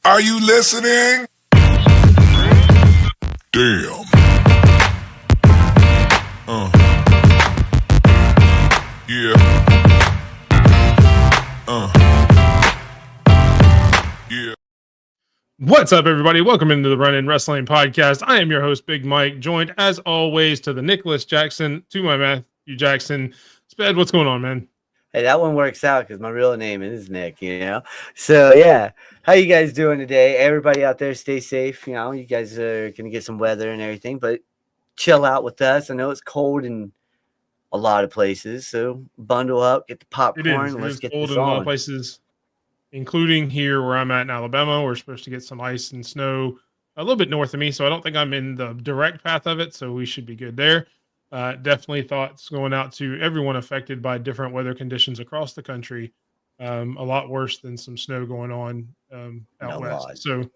Are you listening? Damn. Yeah. Yeah. What's up, everybody? Welcome into the Run In Wrestling Podcast. I am your host, Big Mike, joined as always to the Nicholas Jackson, to my Matthew Jackson. Sped, what's going on, man? Hey, that one works out because my real name is Nick, you know? So, yeah. How you guys doing today? Everybody out there, stay safe. You know, you guys are going to get some weather and everything, but chill out with us. I know it's cold in a lot of places, so bundle up, get the popcorn, let's get cold this in a lot on. of places, including here where I'm at in Alabama. We're supposed to get some ice and snow a little bit north of me, so I don't think I'm in the direct path of it, so we should be good there. Definitely thoughts going out to everyone affected by different weather conditions across the country. A lot worse than some snow going on out west. So,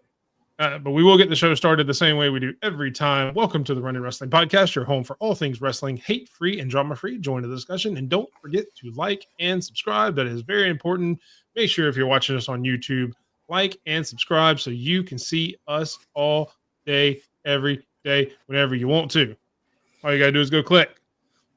but we will get the show started the same way we do every time. Welcome to the Run In Wrestling Podcast, your home for all things wrestling, hate-free and drama-free. Join the discussion, and don't forget to like and subscribe. That is very important. Make sure if you're watching us on YouTube, like and subscribe so you can see us all day, every day, whenever you want to. All you got to do is go click.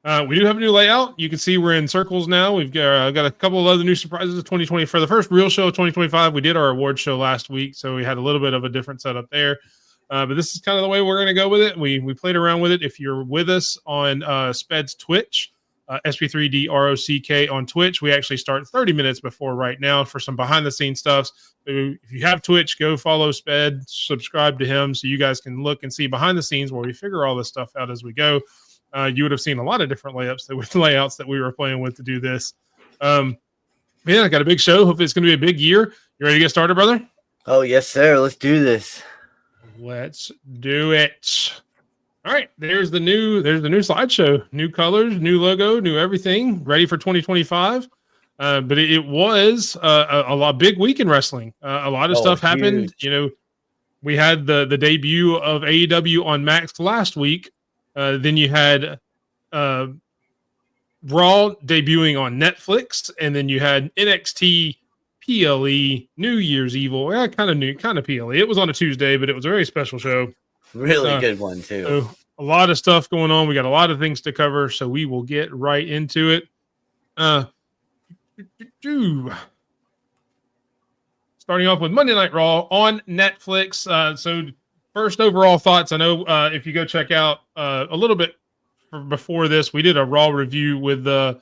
We do have a new layout. You can see we're in circles now. We've got a couple of other new surprises of 2020. For the first real show of 2025, we did our award show last week, so we had a little bit of a different setup there. But this is kind of the way we're going to go with it. We played around with it. If you're with us on Sped's Twitch, SP3DROCK on Twitch, we actually start 30 minutes before right now for some behind-the-scenes stuff. So if you have Twitch, go follow Sped, subscribe to him so you guys can look and see behind the scenes where we figure all this stuff out as we go. You would have seen a lot of different layouts that we were playing with to do this. Yeah, I got a big show. Hopefully it's going to be a big year. You ready to get started, brother? Oh, yes, sir. Let's do this. Let's do it. All right, there's the new slideshow, new colors, new logo, new everything, ready for 2025. But it was a lot big week in wrestling. A lot of stuff happened. Huge. You know, we had the debut of AEW on Max last week. Then you had Raw debuting on Netflix, and then you had NXT PLE New Year's Evil. Yeah, kind of PLE. It was on a Tuesday, but it was a very special show. Really good one, too. So a lot of stuff going on. We got a lot of things to cover, so we will get right into it. Starting off with Monday Night Raw on Netflix. So first overall thoughts. I know if you go check out a little bit before this, we did a Raw review with a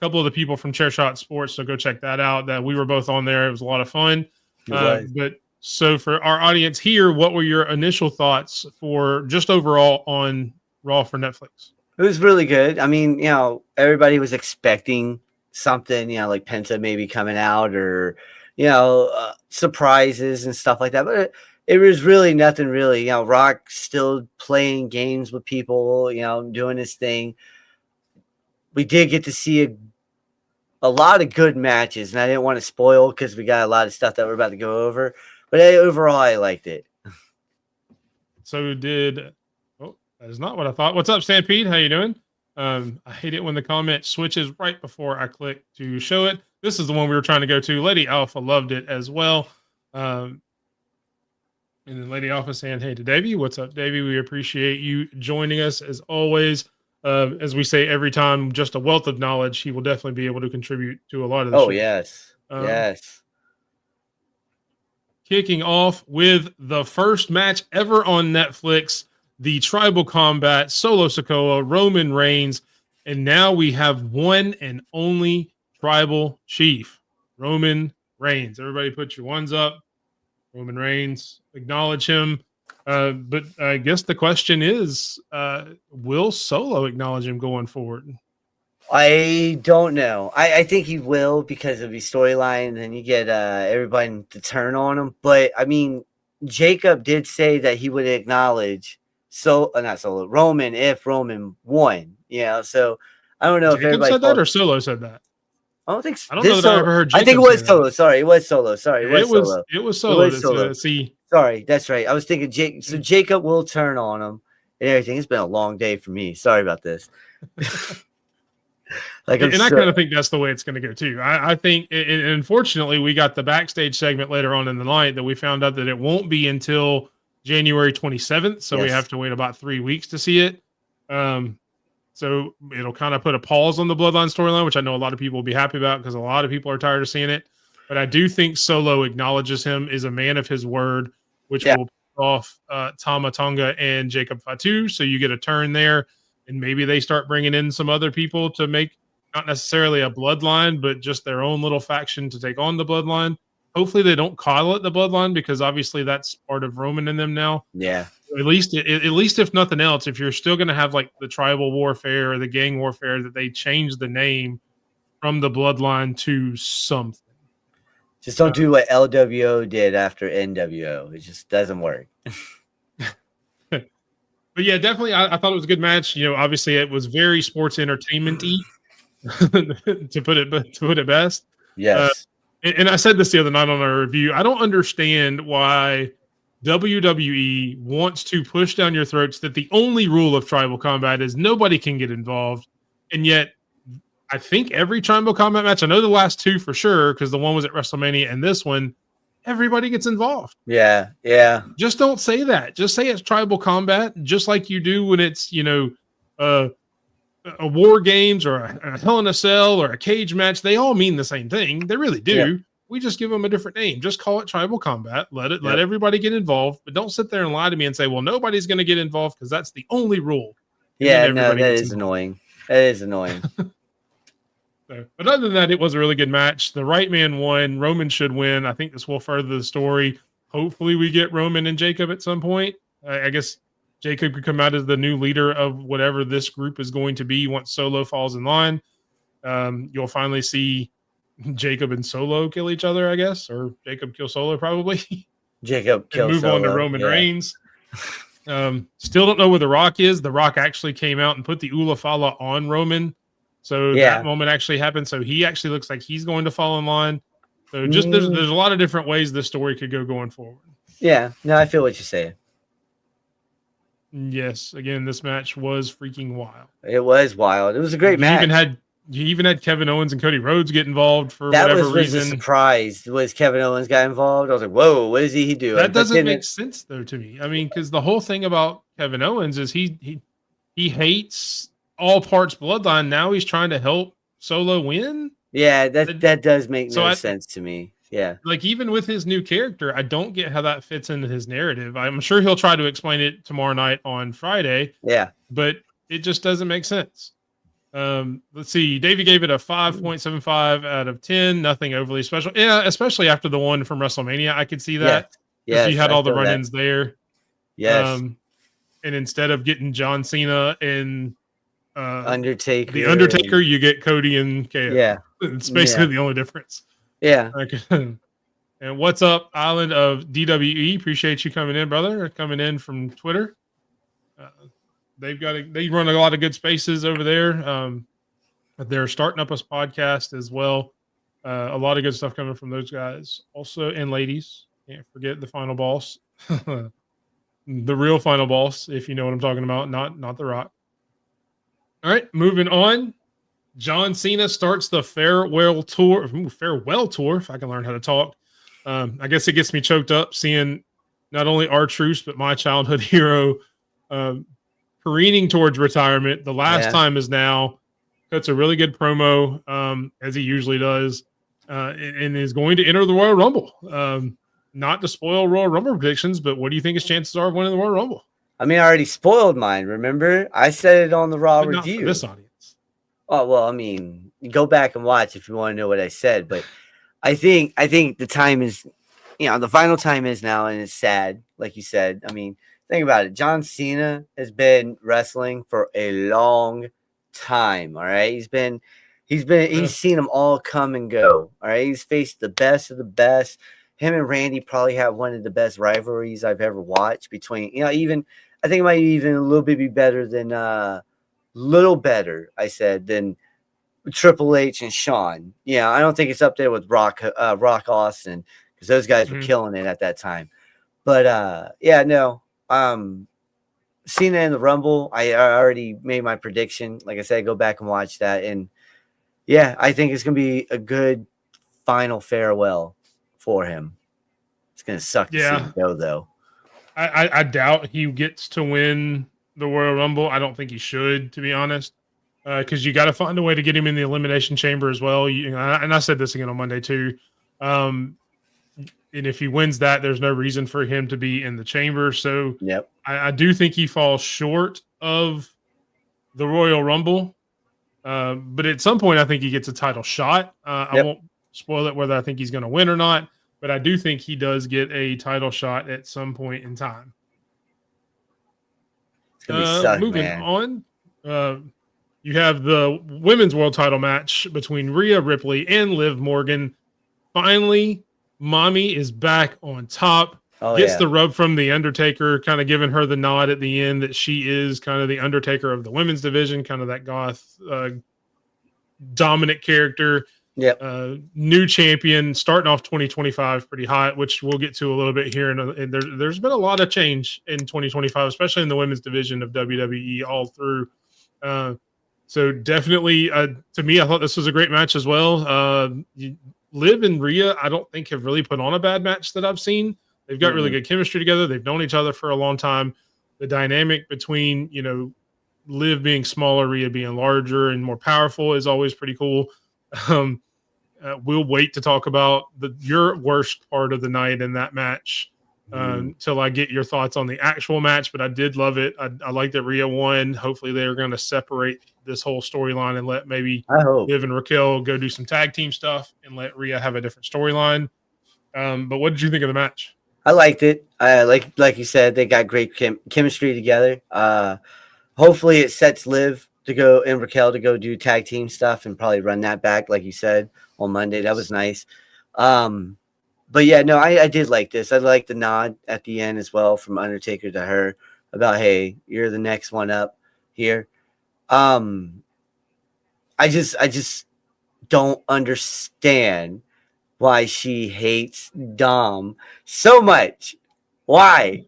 couple of the people from Chairshot Sports, so go check that out. That we were both on there. It was a lot of fun. But so for our audience here, what were your initial thoughts for just overall on Raw for Netflix? It was really good. I mean, you know, everybody was expecting something, you know, like Penta maybe coming out or, you know, surprises and stuff like that. But it was really nothing really. You know, Rock still playing games with people, you know, doing his thing. We did get to see a lot of good matches, and I didn't want to spoil because we got a lot of stuff that we're about to go over. But overall, I liked it. So that is not what I thought. What's up, Stampede? How you doing? I hate it when the comment switches right before I click to show it. This is the one we were trying to go to. Lady Alpha loved it as well. And then Lady Alpha saying, hey to Davey. What's up, Davey? We appreciate you joining us as always. As we say every time, just a wealth of knowledge. He will definitely be able to contribute to a lot of the show. Yes. Yes. Kicking off with the first match ever on Netflix, the Tribal Combat, Solo Sikoa, Roman Reigns, and now we have one and only Tribal Chief, Roman Reigns. Everybody put your ones up. Roman Reigns, acknowledge him. But I guess the question is, will Solo acknowledge him going forward? I don't know. I think he will because of his storyline, and then you get everybody to turn on him. But, I mean, Jacob did say that he would acknowledge Roman if Roman won. Yeah, so I don't know Jacob if everybody said that or Solo said that. I don't think so. I don't know that I ever heard Jacob I think it was say Solo. that. Sorry, it was Solo. Sorry, It was Solo. See, sorry, that's right. I was thinking Jake. So Jacob will turn on him and everything. It's been a long day for me. Sorry about this. Like, And I kind of think that's the way it's going to go too. I think, and unfortunately, we got the backstage segment later on in the night that we found out that it won't be until January 27th. So we Yes. have to wait about 3 weeks to see it. So it'll kind of put a pause on the Bloodline storyline, which I know a lot of people will be happy about because a lot of people are tired of seeing it. But I do think Solo acknowledges him, is a man of his word, which will piss off Tama Tonga and Jacob Fatu. So you get a turn there, and maybe they start bringing in some other people to make not necessarily a bloodline, but just their own little faction to take on the bloodline. Hopefully they don't call it the bloodline because obviously that's part of Roman in them now. Yeah. At least if nothing else, if you're still going to have like the tribal warfare or the gang warfare, that they change the name from the bloodline to something. Just don't do what LWO did after NWO. It just doesn't work. But yeah, definitely, I thought it was a good match. You know, obviously it was very sports entertainment-y, to put it best. Yes. And I said this the other night on our review. I don't understand why WWE wants to push down your throats that the only rule of tribal combat is nobody can get involved. And yet, I think every tribal combat match, I know the last two for sure, because the one was at WrestleMania and this one, everybody gets involved. Yeah. Yeah. Just don't say that. Just say it's tribal combat, just like you do when it's, you know, a war games or a Hell in a Cell or a cage match. They all mean the same thing. They really do. Yeah. We just give them a different name. Just call it tribal combat. Let everybody get involved, but don't sit there and lie to me and say, well, nobody's going to get involved because that's the only rule. Yeah, no, that is annoying. That is annoying. So, but other than that, it was a really good match. The right man won. Roman should win. I think this will further the story. Hopefully we get Roman and Jacob at some point. I guess Jacob could come out as the new leader of whatever this group is going to be once Solo falls in line. You'll finally see Jacob and Solo kill each other, I guess, or Jacob kill Solo probably. Jacob kill and move Solo. on to Roman Reigns. Still don't know where The Rock is. The Rock actually came out and put the Ula Fala on Roman. So that moment actually happened. So he actually looks like he's going to fall in line. So just there's a lot of different ways this story could go going forward. Yeah, no, I feel what you're saying. Yes, again, this match was freaking wild. It was wild. It was a great match. You even had Kevin Owens and Cody Rhodes get involved for that whatever was reason. A surprise. Was Kevin Owens got involved? I was like, whoa, what is he doing? That doesn't make sense though to me. I mean, because the whole thing about Kevin Owens is he hates all parts bloodline. Now he's trying to help Solo win. Yeah, that does make no sense to me. Yeah. Like even with his new character, I don't get how that fits into his narrative. I'm sure he'll try to explain it tomorrow night on Friday. Yeah. But it just doesn't make sense. Let's see. Davey gave it a 5.75 out of 10. Nothing overly special. Yeah, especially after the one from WrestleMania. I could see that. Yeah. You had all the run-ins there. Yes. And instead of getting John Cena and Undertaker, you get Cody and KO. Yeah. It's basically the only difference. Yeah. And what's up, Island of DWE? Appreciate you coming in, brother. Coming in from Twitter. They run a lot of good spaces over there. They're starting up a podcast as well. A lot of good stuff coming from those guys. Also, and ladies, can't forget the final boss. The real final boss, if you know what I'm talking about, not The Rock. All right, moving on. John Cena starts the farewell tour, if I can learn how to talk. I guess it gets me choked up seeing not only R-Truth, but my childhood hero careening towards retirement. The last time is now. Cuts a really good promo, as he usually does, and is going to enter the Royal Rumble. Not to spoil Royal Rumble predictions, but what do you think his chances are of winning the Royal Rumble? I mean, I already spoiled mine, remember? I said it on the Raw review. Not for this audience. Oh, well, I mean, go back and watch if you want to know what I said. But I think the time is, the final time is now, and it's sad, like you said. I mean, think about it. John Cena has been wrestling for a long time, all right? He's seen them all come and go, all right? He's faced the best of the best. Him and Randy probably have one of the best rivalries I've ever watched between, even, I think it might even a little bit be better than, than Triple H and Shawn. Yeah, I don't think it's up there with Rock Austin, because those guys were killing it at that time. But Cena in the Rumble, I already made my prediction. Like I said, go back and watch that. And yeah, I think it's gonna be a good final farewell for him. It's gonna suck to see Yeah, him go though. I doubt he gets to win the Royal Rumble. I don't think he should, to be honest, because you got to find a way to get him in the Elimination Chamber as well. And I said this again on Monday too. Um, and if he wins that, there's no reason for him to be in the chamber. So Yep. I do think he falls short of the Royal Rumble. But at some point, I think he gets a title shot. I Yep. won't spoil it whether I think he's going to win or not, but I do think he does get a title shot at some point in time. It's gonna be suck, Moving man. on, you have the women's world title match between Rhea Ripley and Liv Morgan. Finally, Mommy is back on top. Oh Gets yeah. the rub from the Undertaker, kind of giving her the nod at the end that she is kind of the Undertaker of the women's division, kind of that goth dominant character. Yep. New champion, starting off 2025 pretty hot, which we'll get to a little bit here. And there's been a lot of change in 2025, especially in the women's division of WWE all through. So definitely, to me, I thought this was a great match as well. Liv and Rhea, I don't think have really put on a bad match that I've seen. They've got really good chemistry together. They've known each other for a long time. The dynamic between, Liv being smaller, Rhea being larger and more powerful is always pretty cool. We'll wait to talk about your worst part of the night in that match until I get your thoughts on the actual match. But I did love it. I like that Rhea won. Hopefully they're going to separate this whole storyline and let maybe I hope. Liv and Raquel go do some tag team stuff and let Rhea have a different storyline. But what did you think of the match? I liked it. Like you said, they got great chemistry together. Hopefully it sets Liv to go and Raquel to go do tag team stuff and probably run that back, like you said, on Monday. That was nice. But yeah, no, I did like this. I like the nod at the end as well from Undertaker to her about, hey, you're the next one up here. I just don't understand why she hates Dom so much. Why?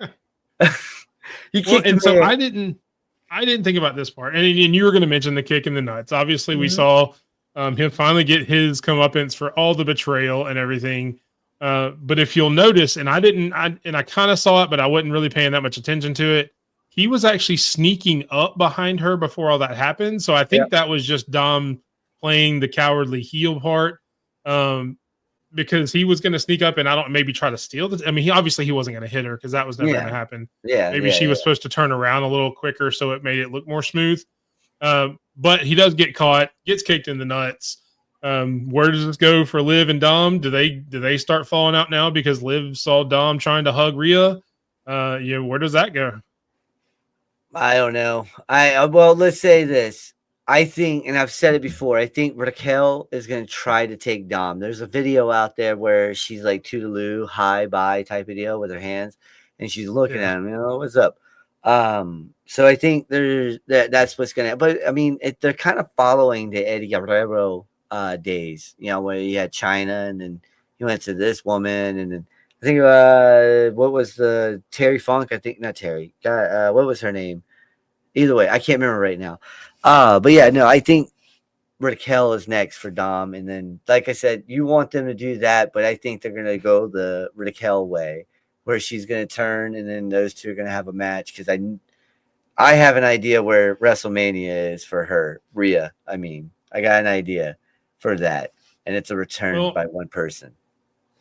So I didn't think about this part. And you were going to mention the kick in the nuts. Obviously, we saw him finally get his comeuppance for all the betrayal and everything. But if you'll notice, and I kind of saw it, but I wasn't really paying that much attention to it. He was actually sneaking up behind her before all that happened. So I think that was just Dom playing the cowardly heel part. Because he was going to sneak up and maybe try to steal this. I mean, he wasn't going to hit her because that was never going to happen. Yeah. Maybe she was supposed to turn around a little quicker so it made it look more smooth. But he does get caught, gets kicked in the nuts. Where does this go for Liv and Dom? Do they start falling out now because Liv saw Dom trying to hug Rhea? Where does that go? I don't know. Well, let's say this. I think, and I've said it before, I think Raquel is going to try to take Dom. There's a video out there where she's like toodaloo, hi, bye type of deal with her hands, and she's looking at him, what's up? So I think that's what's going to, but I mean, they're kind of following the Eddie Guerrero days, where you had China and then he went to this woman and then I think, what was the Terry Funk? I think not Terry. What was her name? Either way, I can't remember right now. But yeah, no, I think Raquel is next for Dom. And then, like I said, you want them to do that, but I think they're going to go the Raquel way where she's going to turn and then those two are going to have a match. Cause I have an idea where WrestleMania is for her, Rhea. I mean, I got an idea for that. And it's a return by one person.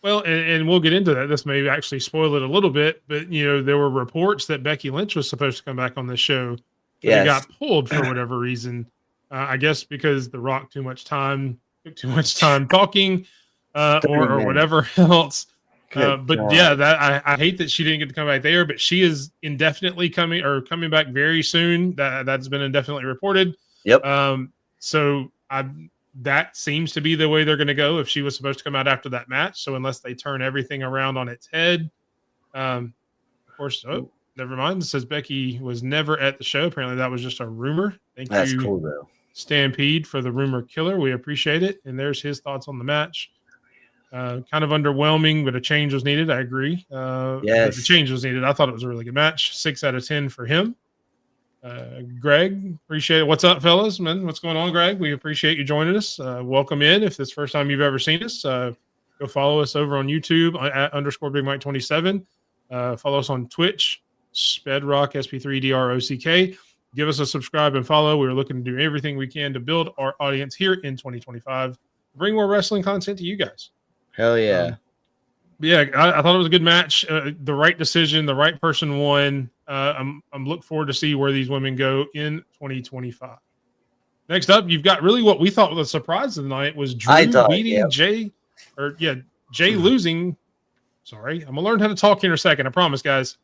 Well, and we'll get into that. This may actually spoil it a little bit, but there were reports that Becky Lynch was supposed to come back on this show. It got pulled for whatever reason. I guess because The Rock took too much time talking, or whatever else. But yeah, that I hate that she didn't get to come back there. But she is indefinitely coming back very soon. That's been indefinitely reported. Yep. So that seems to be the way they're going to go. If she was supposed to come out after that match, so unless they turn everything around on its head, of course. Oh, never mind. It says Becky was never at the show. Apparently that was just a rumor. That's cool though. Stampede for the rumor killer. We appreciate it. And there's his thoughts on the match. Kind of underwhelming, but a change was needed. I agree. Yes. The change was needed. I thought it was a really good match. 6 out of 10 for him. Greg, appreciate it. What's up, fellas? Man, what's going on, Greg? We appreciate you joining us. Welcome in. If this is the first time you've ever seen us, go follow us over on YouTube at _Big Mike 27. Follow us on Twitch, Spedrock SP3DROCK. Give us a subscribe and follow. We're looking to do everything we can to build our audience here in 2025. Bring more wrestling content to you guys. Hell yeah. I thought it was a good match. The right decision, the right person won. I'm looking forward to see where these women go in 2025. Next up, you've got really what we thought was a surprise of the night was Drew beating Jay, Jay losing. Sorry, I'm gonna learn how to talk here in a second. I promise, guys.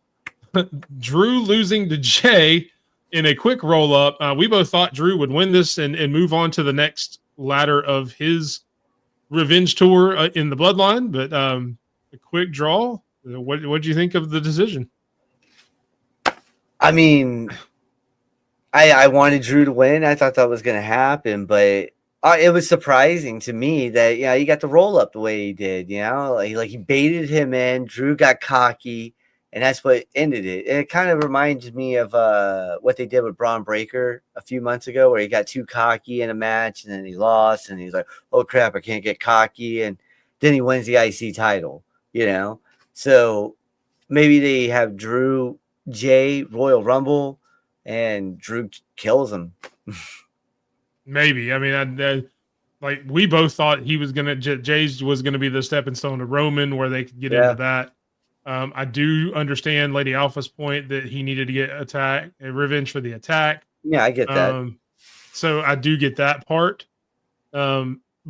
Drew losing to Jay in a quick roll up. We both thought Drew would win this and move on to the next ladder of his revenge tour in the bloodline, but a quick draw. What do you think of the decision? I mean, I wanted Drew to win. I thought that was going to happen, but it was surprising to me that he got the roll up the way he did. Like he baited him in. Drew got cocky, and that's what ended it. And it kind of reminds me of what they did with Braun Breaker a few months ago, where he got too cocky in a match, and then he lost, and he's like, "Oh crap, I can't get cocky," and then he wins the IC title. So maybe they have Drew Jay Royal Rumble and Drew kills him. Maybe. I mean, like we both thought he was Jay's was gonna be the stepping stone to Roman, where they could get into that. I do understand Lady Alpha's point that he needed to get revenge for the attack. Yeah, I get that. So I do get that part.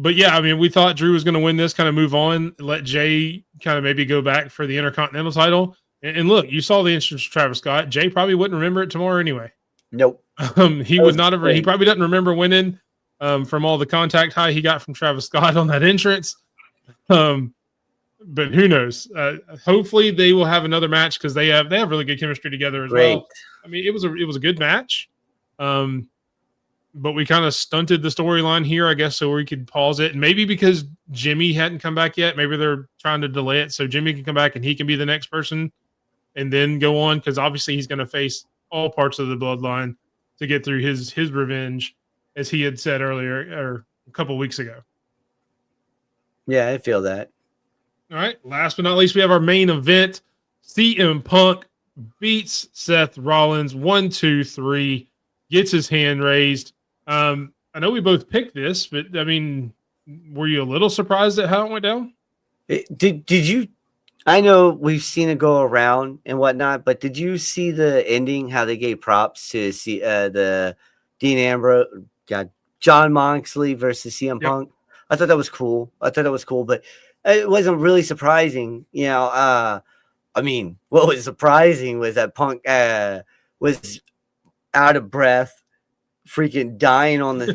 But yeah, I mean, we thought Drew was going to win this, kind of move on, let Jay kind of maybe go back for the Intercontinental title. And look, you saw the entrance of Travis Scott. Jay probably wouldn't remember it tomorrow anay. Nope. He would not have. He probably doesn't remember winning from all the contact high he got from Travis Scott on that entrance. But who knows? Hopefully, they will have another match because they have really good chemistry together as well. I mean, it was a good match. But we kind of stunted the storyline here, I guess, so we could pause it. And maybe because Jimmy hadn't come back yet, maybe they're trying to delay it so Jimmy can come back and he can be the next person and then go on, because obviously he's going to face all parts of the bloodline to get through his revenge, as he had said earlier or a couple of weeks ago. Yeah, I feel that. All right. Last but not least, we have our main event. CM Punk beats Seth Rollins 1, 2, 3, gets his hand raised. I know we both picked this, but I mean, were you a little surprised at how it went down? Did you? I know we've seen it go around and whatnot, but did you see the ending? How they gave props to see the Dean Ambrose, John Moxley versus CM Punk. I thought that was cool. But it wasn't really surprising. I mean, what was surprising was that Punk was out of breath, freaking dying on the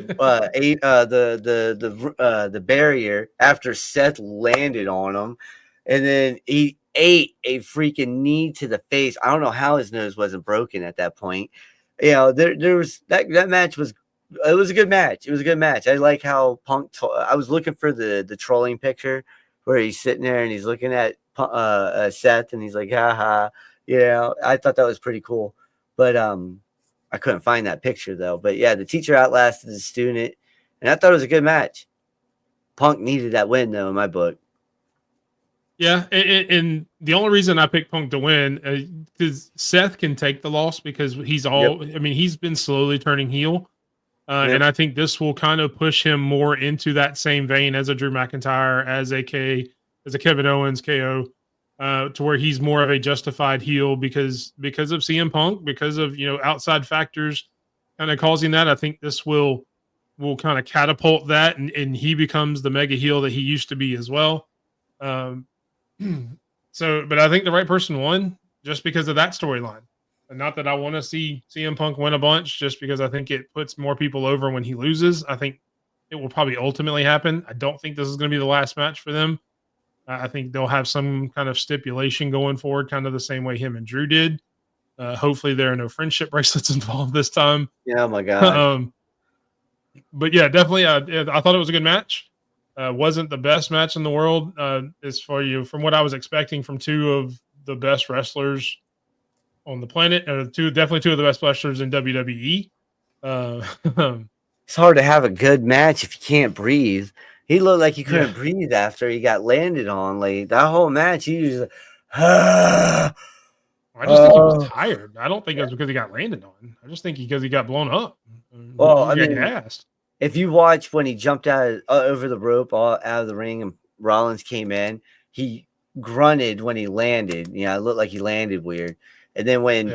the barrier after Seth landed on him, and then he ate a freaking knee to the face. I don't know how his nose wasn't broken at that point. There was that match was. It was a good match. I like how Punk. I was looking for the trolling picture where he's sitting there and he's looking at Seth and he's like, haha. I thought that was pretty cool, but I couldn't find that picture though. But yeah, the teacher outlasted the student, and I thought it was a good match. Punk needed that win though, in my book. Yeah, and the only reason I picked Punk to win because Seth can take the loss because he's all. Yep. I mean, he's been slowly turning heel, and I think this will kind of push him more into that same vein as a Drew McIntyre, as a Kevin Owens, KO. To where he's more of a justified heel because of CM Punk, because of outside factors kind of causing that. I think this will kind of catapult that, and he becomes the mega heel that he used to be as well. But I think the right person won just because of that storyline. And not that I want to see CM Punk win a bunch, just because I think it puts more people over when he loses. I think it will probably ultimately happen. I don't think this is going to be the last match for them. I think they'll have some kind of stipulation going forward, kind of the same way him and Drew did. Hopefully there are no friendship bracelets involved this time. Yeah, oh my God. But yeah, definitely. I thought it was a good match. Wasn't the best match in the world from what I was expecting from two of the best wrestlers on the planet. Definitely two of the best wrestlers in WWE. It's hard to have a good match if you can't breathe. He looked like he couldn't Yeah. breathe after he got landed on. Like that whole match, he was like, I just think he was tired. I don't think it was because he got landed on. I just think because he got blown up. Well, He I got mean, gassed. if you watch when he jumped over the rope out of the ring and Rollins came in, he grunted when he landed. You know, it looked like he landed weird. And then when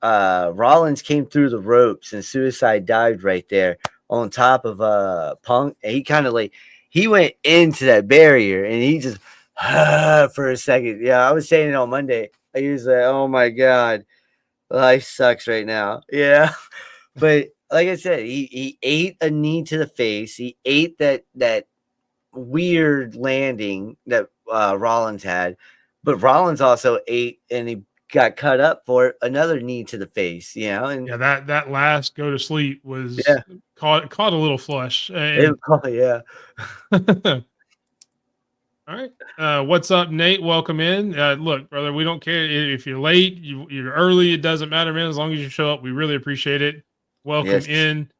Rollins came through the ropes and Suicide dived right there on top of Punk, and he kind of like he went into that barrier and he just for a second. Yeah, I was saying it on Monday. He was like, "Oh my god, life sucks right now." Yeah, but like I said, he ate a knee to the face. He ate that weird landing that Rollins had, but Rollins also ate and he got cut up for another knee to the face. You know, and that last go to sleep was caught a little flush. And, yeah. All right. What's up, Nate? Welcome in. Look, brother, we don't care if you're late, you're early. It doesn't matter, man. As long as you show up, we really appreciate it. Welcome in.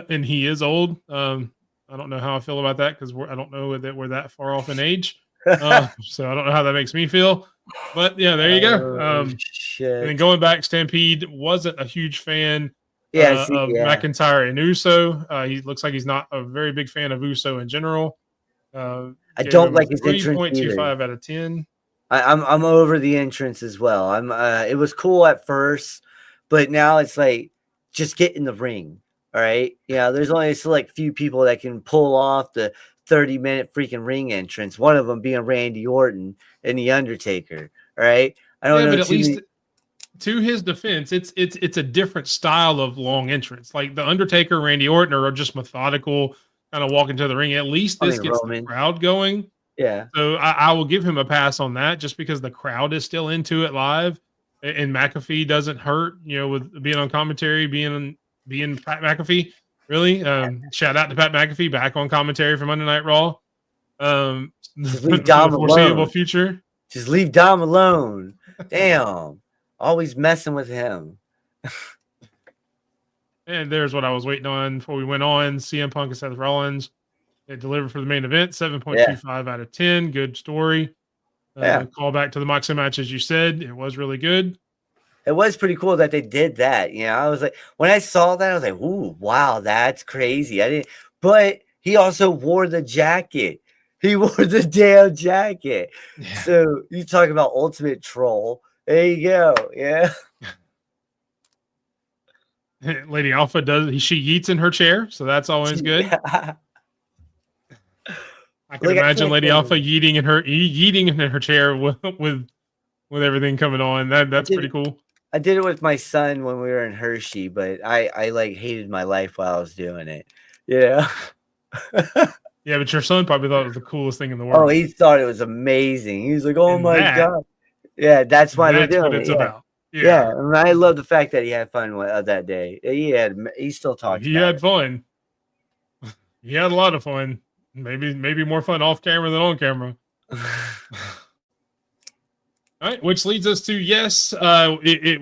And he is old. I don't know how I feel about that because I don't know that we're that far off in age. So I don't know how that makes me feel. But yeah, there you go. Shit. And then going back, Stampede wasn't a huge fan of McIntyre and Uso. He looks like he's not a very big fan of Uso in general. I don't like his entrance 3.25 out of 10. I'm over the entrance as well. It was cool at first, but now it's like just get in the ring. All right. Yeah, there's only a select few people that can pull off the 30-minute freaking ring entrance. One of them being Randy Orton and The Undertaker. All right. I don't know. But at least to his defense, it's a different style of long entrance. Like The Undertaker, Randy Orton are just methodical, kind of walking to the ring. At least this gets the crowd going. Yeah. So I will give him a pass on that just because the crowd is still into it live. And McAfee doesn't hurt, with being on commentary, being Pat McAfee. Really. Shout out to Pat McAfee back on commentary for Monday Night Raw. Just leave Dom foreseeable future. Just leave Dom alone. Damn. Always messing with him. And there's what I was waiting on before we went on. CM Punk and Seth Rollins. It delivered for the main event, 7.25 out of 10. Good story. Call back to the Moxley match, as you said. It was really good. It was pretty cool that they did that. I was like, when I saw that, I was like, ooh, wow, that's crazy. But he also wore the jacket. He wore the damn jacket. Yeah. So you talk about ultimate troll. There you go. Yeah. Lady Alpha she eats in her chair, so that's always good. Yeah. I can imagine Lady Alpha yeeting in her chair with everything coming on. That's pretty cool. I did it with my son when we were in Hershey, but I like hated my life while I was doing it. Yeah. Yeah, but your son probably thought it was the coolest thing in the world. Oh, he thought it was amazing. He was like, "Oh my god!" Yeah, that's why they're doing what it's about. Yeah, and I love the fact that he had fun that day. He still talks. He had fun. He had a lot of fun. Maybe more fun off camera than on camera. All right, which leads us to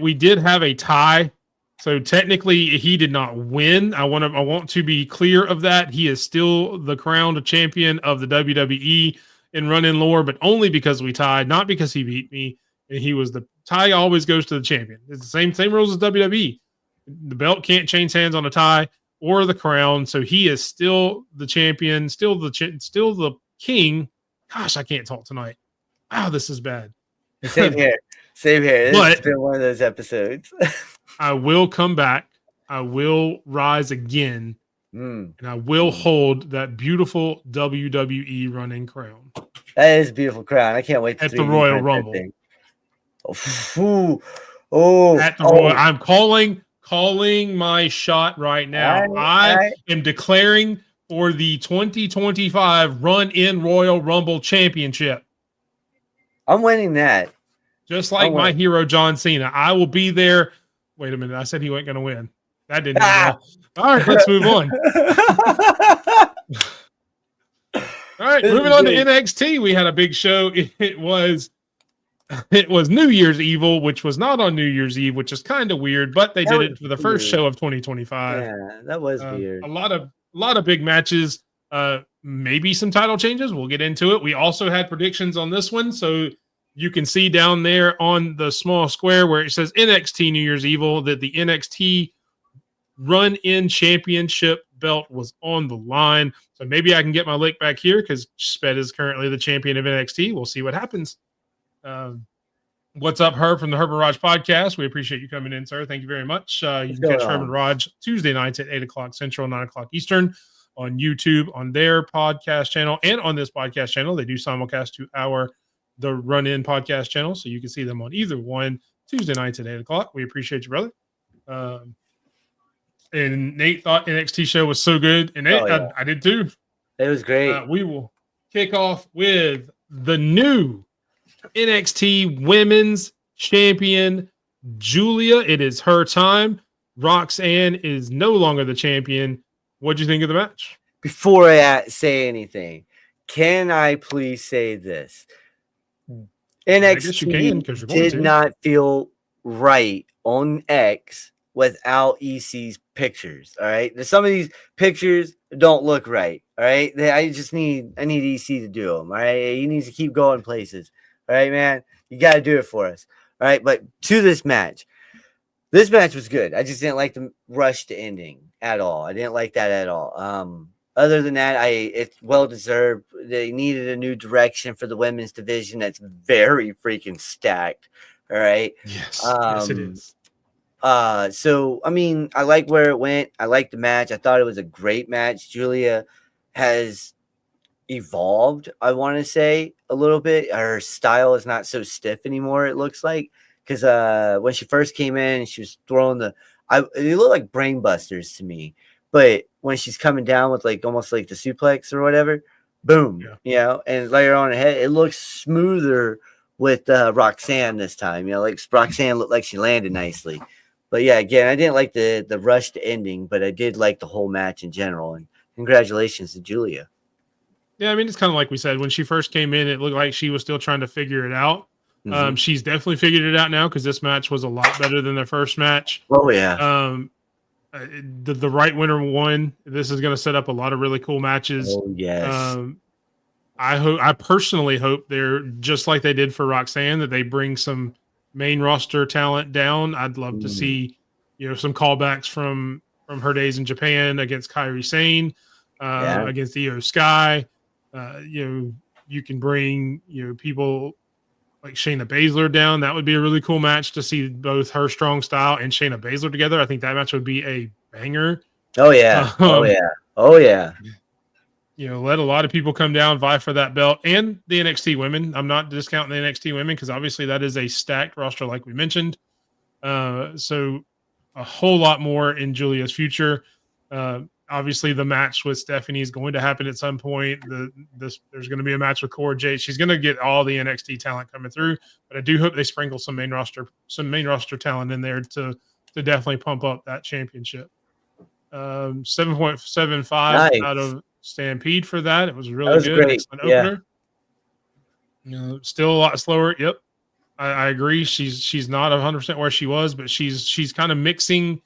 we did have a tie. So technically, he did not win. I want to be clear of that. He is still the crowned champion of the WWE in run-in lore, but only because we tied, not because he beat me. And he was the tie. Always goes to the champion. It's the same rules as WWE. The belt can't change hands on a tie or the crown, so he is still the champion, still the king. Gosh, I can't talk tonight. Wow, this is bad. Same here. This has been one of those episodes. I will come back. I will rise again. And I will hold that beautiful WWE running crown. That is a beautiful crown. I can't wait to at the Royal Rumble. I'm calling my shot right now. I am declaring for the 2025 Run-In Royal Rumble Championship. I'm winning that. Just like my hero, John Cena. I will be there. Wait a minute. I said he wasn't going to win. That didn't happen. All right, let's move on. All right, moving on to NXT. We had a big show. It was it was New Year's Evil, which was not on New Year's Eve, which is kind of weird, but they That did was it for the first weird. show of 2025. Yeah, that was weird. A lot of big matches. Maybe some title changes. We'll get into it. We also had predictions on this one, so you can see down there on the small square where it says NXT New Year's Evil that the NXT Run-In Championship belt was on the line. So maybe I can get my link back here because Sped is currently the champion of NXT. We'll see what happens. What's up, Herb from the Herb and Raj podcast? We appreciate you coming in, sir. Thank you very much. You can catch Herb and Raj Tuesday nights at 8 o'clock Central, 9 o'clock Eastern on YouTube, on their podcast channel, and on this podcast channel. They do simulcast to the Run-In podcast channel, so you can see them on either one Tuesday nights at 8 o'clock. We appreciate you, brother. And Nate thought NXT show was so good, and I did too. It was great. We will kick off with the new NXT Women's Champion, Julia. It is her time. Roxanne is no longer the champion. What'd you think of the match? Before I say anything, can I please say this? NXT did not feel right on X without EC's pictures. All right, some of these pictures don't look right. All right, I need EC to do them. All right, he needs to keep going places. All right, man, you got to do it for us. All right, but to this match was good. I just didn't like the rush to ending at all. I didn't like that at all. Other than that, it's well deserved. They needed a new direction for the women's division. That's very freaking stacked. All right. Yes, yes, it is. So I mean, I like where it went. I like the match. I thought it was a great match. Julia has evolved, I want to say, a little bit. Her style is not so stiff anymore, it looks like, because when she first came in, she was throwing they look like brain busters to me, but when she's coming down with like almost like the suplex or whatever, boom, and later on her head, it looks smoother with Roxanne this time. Like Roxanne looked like she landed nicely. But yeah, again, I didn't like the rushed ending, but I did like the whole match in general. And congratulations to Julia. Yeah, I mean, it's kind of like we said, when she first came in, it looked like she was still trying to figure it out. Mm-hmm. She's definitely figured it out now because this match was a lot better than the first match. Oh, yeah. The right winner won. This is going to set up a lot of really cool matches. Oh, yes. I personally hope they're just like they did for Roxanne, that they bring some main roster talent down. I'd love to see, some callbacks from her days in Japan against Kairi Sane, against Io Sky. You can bring people like Shayna Baszler down. That would be a really cool match to see both her strong style and Shayna Baszler together. I think that match would be a banger. Oh yeah. Oh yeah. Let a lot of people come down, vie for that belt, and the NXT women. I'm not discounting the NXT women because obviously that is a stacked roster, like we mentioned. So a whole lot more in Julia's future. Obviously, the match with Stephanie is going to happen at some point. There's going to be a match with Cora Jade. She's going to get all the NXT talent coming through, but I do hope they sprinkle some main roster talent in there to definitely pump up that championship. 7.75 out of Stampede for that. It was really good. Great. Excellent opener. Still a lot slower. Yep, I agree. She's not 100% where she was, but she's kind of mixing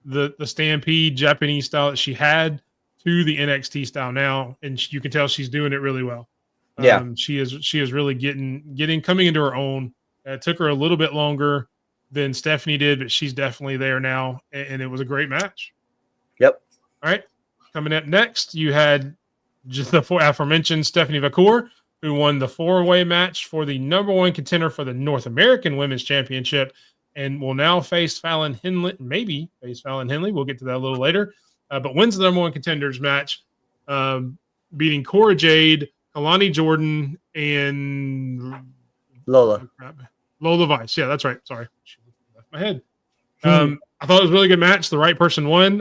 the Stampede Japanese style that she had to the NXT style now, and you can tell she's doing it really well. She is really coming into her own. It took her a little bit longer than Stephanie did, but she's definitely there now, and it was a great match. Yep. All right, coming up next, you had just the aforementioned Stephanie McCool, who won the 4-way match for the number one contender for the North American Women's Championship, and will now face Fallon Henley. Maybe face Fallon Henley. We'll get to that a little later. But wins the number one contenders match, beating Cora Jade, Kalani Jordan, and Lola Vice. Yeah, that's right. Sorry, she left my head. I thought it was a really good match. The right person won.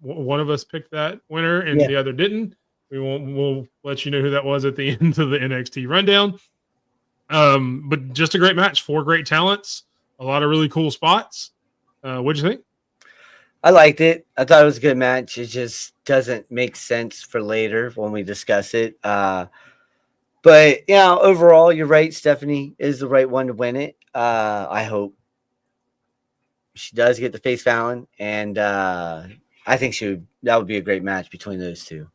One of us picked that winner, and the other didn't. We'll let you know who that was at the end of the NXT rundown. But just a great match. 4 great talents. A lot of really cool spots. What'd you think? I liked it. I thought it was a good match. It just doesn't make sense for later when we discuss it. But overall, you're right. Stephanie is the right one to win it. I hope she does get to face Fallon, and I think that would be a great match between those two.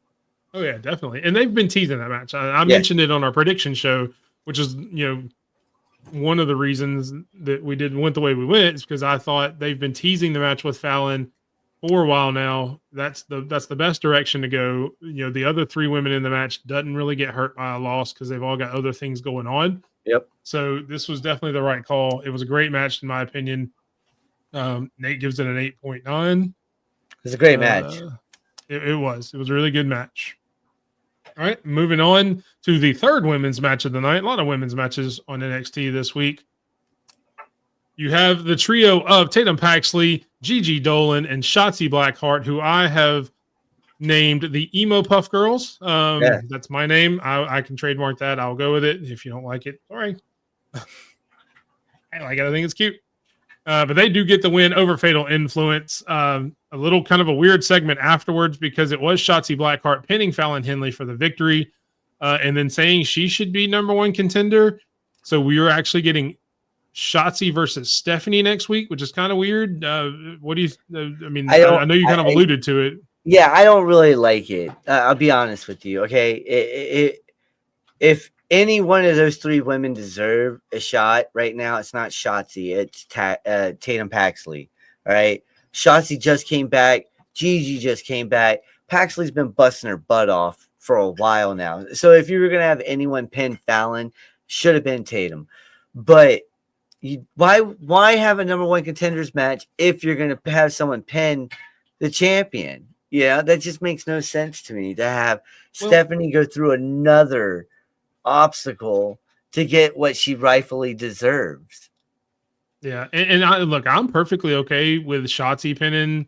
Oh yeah, definitely. And they've been teasing that match. I Yes. mentioned it on our prediction show, which is one of the reasons that we went the way we went is because I thought they've been teasing the match with Fallon for a while now. That's the best direction to go. The other three women in the match doesn't really get hurt by a loss because they've all got other things going on. Yep. So this was definitely the right call. It was a great match in my opinion. Nate gives it an 8.9. It's a great match. It was a really good match. All right, moving on to the third women's match of the night. A lot of women's matches on NXT this week. You have the trio of Tatum Paxley, Gigi Dolan, and Shotzi Blackheart, who I have named the Emo Puff Girls. That's my name. I can trademark that. I'll go with it. If you don't like it, sorry. I like it. I think it's cute. But they do get the win over Fatal Influence. A little kind of a weird segment afterwards because it was Shotzi Blackheart pinning Fallon Henley for the victory and then saying she should be number one contender. So we are actually getting Shotzi versus Stephanie next week, which is kind of weird. What do you I mean, I know you kind of alluded to it. Yeah, I don't really like it. I'll be honest with you. Okay. If any one of those three women deserve a shot right now, it's not Shotzi. It's Tatum Paxley. All right. Shotzi just came back. Gigi just came back. Paxley's been busting her butt off for a while now. So if you were going to have anyone pin Fallon, should have been Tatum. But why have a number one contenders match if you're going to have someone pin the champion? Yeah, that just makes no sense to me to have Stephanie go through another obstacle to get what she rightfully deserves. Yeah, and I'm perfectly okay with Shotzi pinning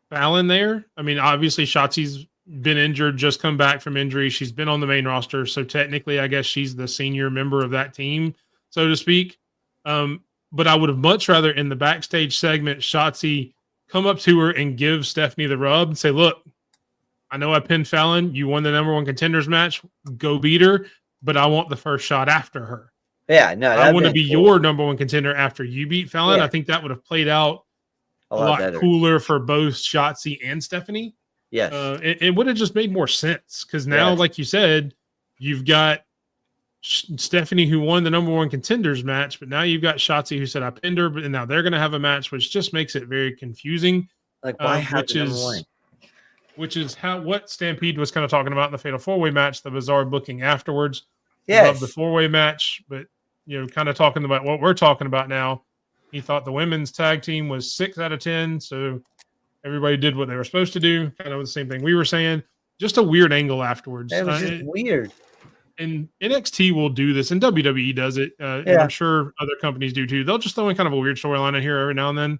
Fallon there. I mean, obviously Shotzi's been injured, just come back from injury. She's been on the main roster, so technically I guess she's the senior member of that team, so to speak. But I would have much rather in the backstage segment Shotzi come up to her and give Stephanie the rub and say, look, I know I pinned Fallon. You won the number one contenders match. Go beat her, but I want the first shot after her. Yeah, no, I want to be your number one contender after you beat Fallon. Yeah. I think that would have played out a lot better. Cooler for both Shotzi and Stephanie. Yes. It would have just made more sense because now, like you said, you've got Stephanie who won the number one contenders match, but now you've got Shotzi who said I pinned her, but now they're going to have a match, which just makes it very confusing. Like why have which is what Stampede was kind of talking about in the Fatal 4-Way match, the bizarre booking afterwards. Yes. Of the 4-Way match, but kind of talking about what we're talking about now. He thought the women's tag team was 6 out of 10, so everybody did what they were supposed to do. Kind of the same thing we were saying. Just a weird angle afterwards. It was just weird. And NXT will do this, and WWE does it. And I'm sure other companies do too. They'll just throw in kind of a weird storyline in here every now and then.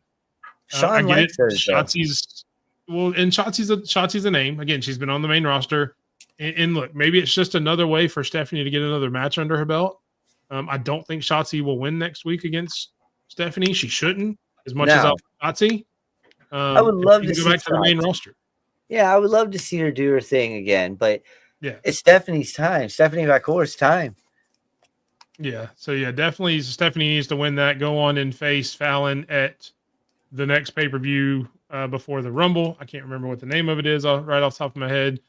I get it. Shotzi's and Shotzi's a name. Again, she's been on the main roster. And look, maybe it's just another way for Stephanie to get another match under her belt. I don't think Shotzi will win next week against Stephanie. She shouldn't, as much as Shotzi. I would love to go back to the main roster. Yeah, I would love to see her do her thing again, but it's Stephanie's time. Stephanie Vacour's time. Yeah, so definitely Stephanie needs to win that. Go on and face Fallon at the next pay-per-view before the Rumble. I can't remember what the name of it is right off the top of my head.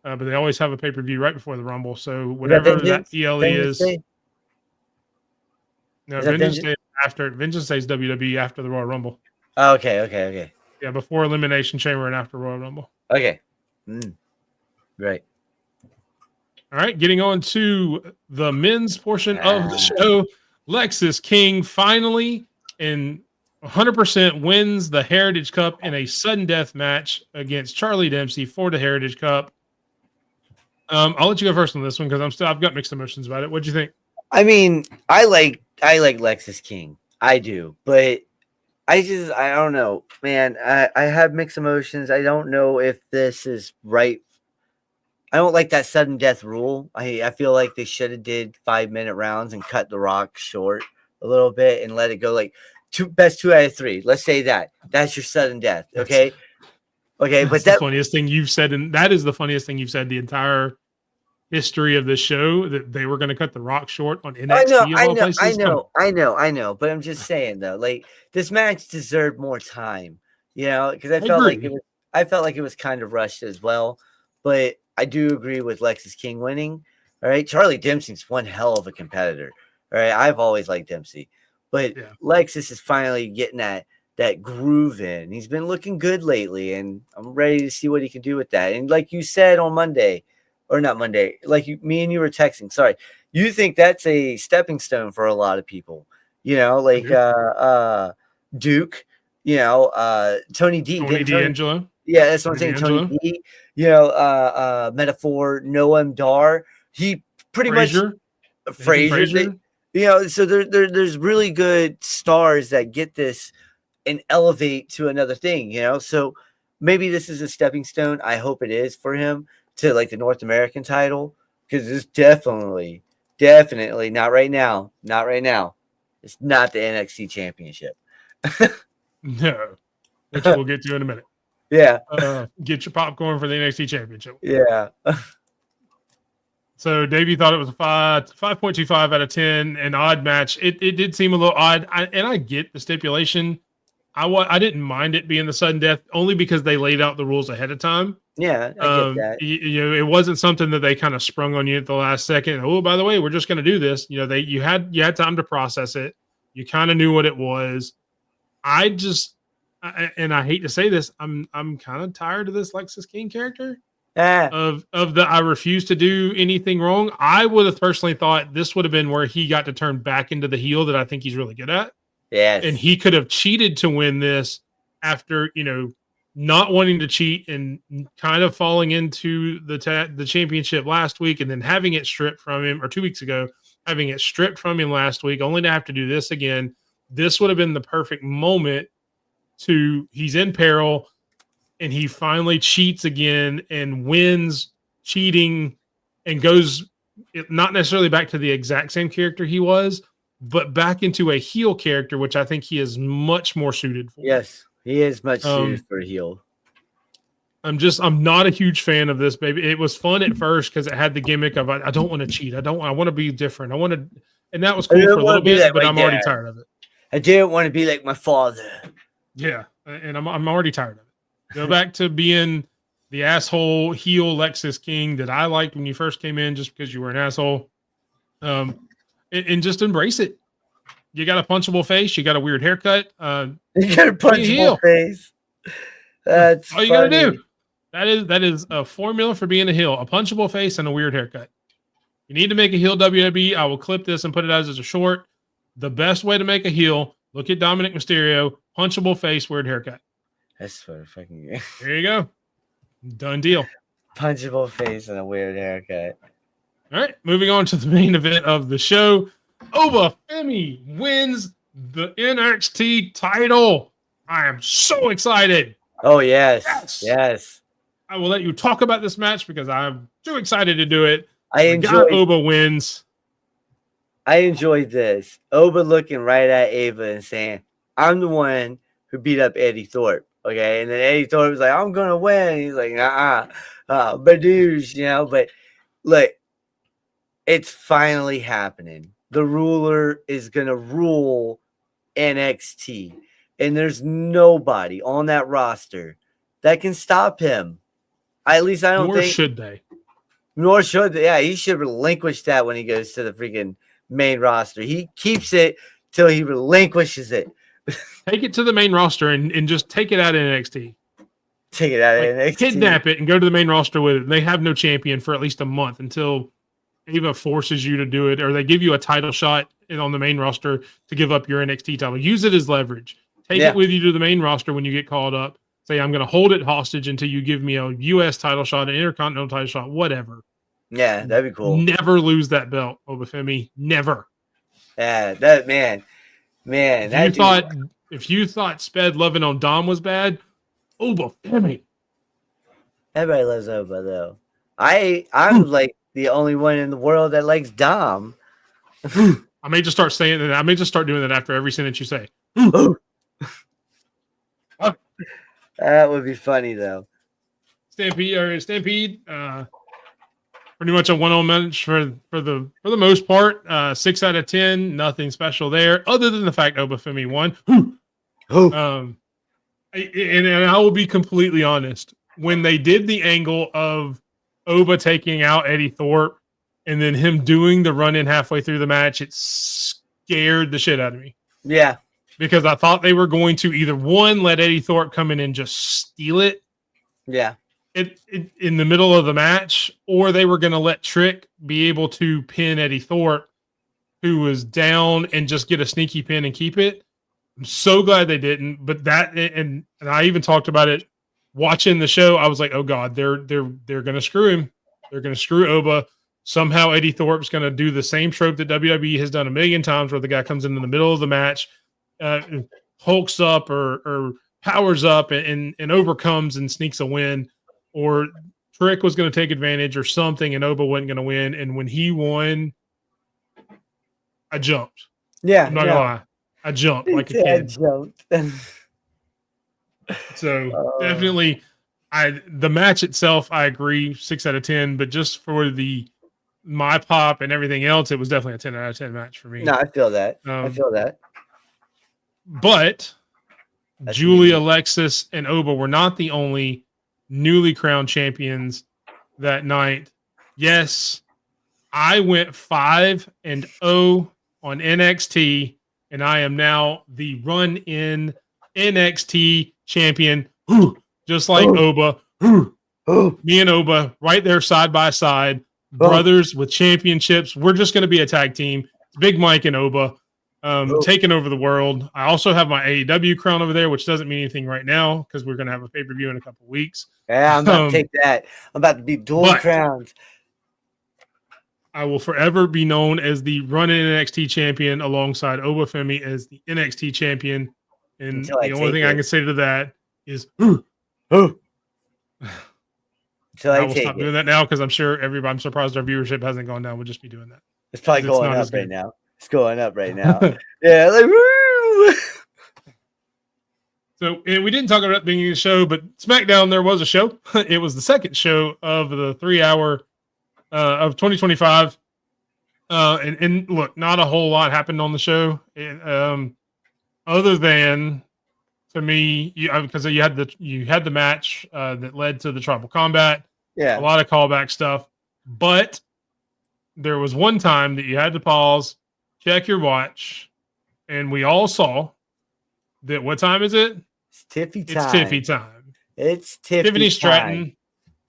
But they always have a pay-per-view right before the Rumble. So whatever that PLE is. No, Vengeance Day after. Vengeance Day is WWE after the Royal Rumble. Oh, okay. Yeah, before Elimination Chamber and after Royal Rumble. Okay. Right. All right, getting on to the men's portion of the show. Lexis King finally and 100% wins the Heritage Cup in a sudden death match against Charlie Dempsey for the Heritage Cup. I'll let you go first on this one because I've got mixed emotions about it. What'd you think? I mean, I like Lexis King. I do, but I don't know, man. I have mixed emotions. I don't know if this is right. I don't like that sudden death rule. I feel like they should have did 5-minute rounds and cut the Rock short a little bit and let it go like best 2 out of 3. Let's say that's your sudden death. Okay. Okay, but that's the funniest thing you've said, and that is the funniest thing you've said the entire history of this show that they were going to cut The Rock short on NXT I know, of I all know, places. I Come know, on. I know, I know. But I'm just saying though, like this match deserved more time, because I felt like agree. I felt like it was kind of rushed as well. But I do agree with Lexis King winning. All right, Charlie Dempsey's one hell of a competitor. All right, I've always liked Dempsey, but Yeah. Lexis is finally getting that groove in. He's been looking good lately, and I'm ready to see what he can do with that. And like you said on Monday, or not Monday, like me and you were texting. Sorry, you think that's a stepping stone for a lot of people, like do. Duke, Tony D. Tony D'Angelo. Yeah, that's what I'm Tony saying. Tony D'Angelo. D, Metaphor, Noam Dar. He pretty much Frazier. Nathan Frazier. So there's really good stars that get this and elevate to another thing, So maybe this is a stepping stone. I hope it is for him to like the North American title, because it's definitely not right now. Not right now. It's not the NXT championship. No, which we'll get to in a minute. Yeah. Get your popcorn for the NXT championship. Yeah. So Davey thought it was a 5.25 out of 10, an odd match. It did seem a little odd, and I get the stipulation. I didn't mind it being the sudden death only because they laid out the rules ahead of time. Yeah, I get that. It wasn't something that they kind of sprung on you at the last second. Oh, by the way, we're just going to do this. You had time to process it. You kind of knew what it was. And I hate to say this, I'm kind of tired of this Lexis King character. Of the I refuse to do anything wrong. I would have personally thought this would have been where he got to turn back into the heel that I think he's really good at. Yes. And he could have cheated to win this after, not wanting to cheat and kind of falling into the championship last week and then having it stripped from him, or 2 weeks ago, having it stripped from him last week, only to have to do this again. This would have been the perfect moment he's in peril and he finally cheats again and wins cheating and goes not necessarily back to the exact same character he was, but back into a heel character, which I think he is much more suited for. Yes, he is much suited for a heel. I'm not a huge fan of this, baby. It was fun at first because it had the gimmick of I don't want to cheat. I want to be different. And that was cool for a little bit, but I'm already tired of it. I didn't want to be like my father. Yeah, and I'm already tired of it. Go back to being the asshole heel Lexis King that I liked when you first came in, just because you were an asshole. And just embrace it. You got a punchable face. You got a weird haircut. You got a punchable face. That's all you got to do. That is a formula for being a heel: a punchable face and a weird haircut. You need to make a heel WWE. I will clip this and put it as a short. The best way to make a heel: look at Dominic Mysterio, punchable face, weird haircut. That's what fucking. There you go. Done deal. Punchable face and a weird haircut. All right, moving on to the main event of the show. Obafemi wins the NXT title. I am so excited. Oh, yes. I will let you talk about this match because I'm too excited to do it. Oba wins. I enjoyed this. Oba looking right at Ava and saying, I'm the one who beat up Eddie Thorpe. Okay. And then Eddie Thorpe was like, I'm going to win. He's like, badoosh, but look, it's finally happening. The ruler is going to rule NXT. And there's nobody on that roster that can stop him. At least I don't think. Nor should they. Yeah, he should relinquish that when he goes to the freaking main roster. He keeps it till he relinquishes it. Take it to the main roster and just take it out of NXT. Take it out of NXT. Kidnap it and go to the main roster with it. And they have no champion for at least a month until Ava forces you to do it, or they give you a title shot on the main roster to give up your NXT title. Use it as leverage. Take it with you to the main roster when you get called up. Say, I'm going to hold it hostage until you give me a U.S. title shot, an Intercontinental title shot, whatever. Yeah, that'd be cool. Never lose that belt, Obafemi. Never. Yeah, that man. If you thought Sped loving on Dom was bad, Obafemi. Everybody loves Oba though. I'm like the only one in the world that likes Dom. I may just start saying that. I may just start doing that after every sentence you say. That would be funny though. Stampede. pretty much a 1-0 match for the most part. 6 out of 10, nothing special there, other than the fact Obafemi won. And I will be completely honest. When they did the angle of Oba taking out Eddie Thorpe and then him doing the run in halfway through the match, it scared the shit out of me. Yeah. Because I thought they were going to either one, let Eddie Thorpe come in and just steal it. Yeah. In the middle of the match, or they were going to let Trick be able to pin Eddie Thorpe, who was down, and just get a sneaky pin and keep it. I'm so glad they didn't. But that, and I even talked about it watching the show. I was like, oh God, they're going to screw him. They're going to screw Oba. Somehow Eddie Thorpe's going to do the same trope that WWE has done a million times, where the guy comes in the middle of the match, hulks up or powers up and overcomes and sneaks a win. Or Trick was going to take advantage or something, and Oba wasn't going to win. And when he won, I jumped. Yeah. I'm not going to lie. I jumped like a kid. So definitely, the match itself, I agree, 6 out of 10. But just for my pop and everything else, it was definitely a 10 out of 10 match for me. No, I feel that. I feel that. But that's Julie, Alexis, and Oba were not the only newly crowned champions that night. Yes, I went 5-0 on NXT, and I am now the run-in NXT champion. Just like Oba. Me and Oba right there side by side, brothers with championships. We're just going to be a tag team. It's Big Mike and Oba. Taking over the world. I also have my AEW crown over there, which doesn't mean anything right now because we're going to have a pay-per-view in a couple of weeks. Yeah, I'm about to take that. I'm about to be dual crowns. I will forever be known as the run-in NXT champion alongside Obafemi as the NXT champion. And the only thing I can say to that is, I will stop doing that now because I'm sure I'm surprised our viewership hasn't gone down. We'll just be doing that. It's probably going up right now. It's going up right now. Yeah, like woo! So, and we didn't talk about being in the show, but SmackDown, there was a show. It was the second show of the 3-hour of 2025. And look, not a whole lot happened on the show. Other than, to me, because you had the match that led to the Tribal Combat. Yeah. A lot of callback stuff. But there was one time that you had to pause, check your watch, and we all saw that. What time is it? It's Tiffy time. It's Tiffy time. It's Tiffany Stratton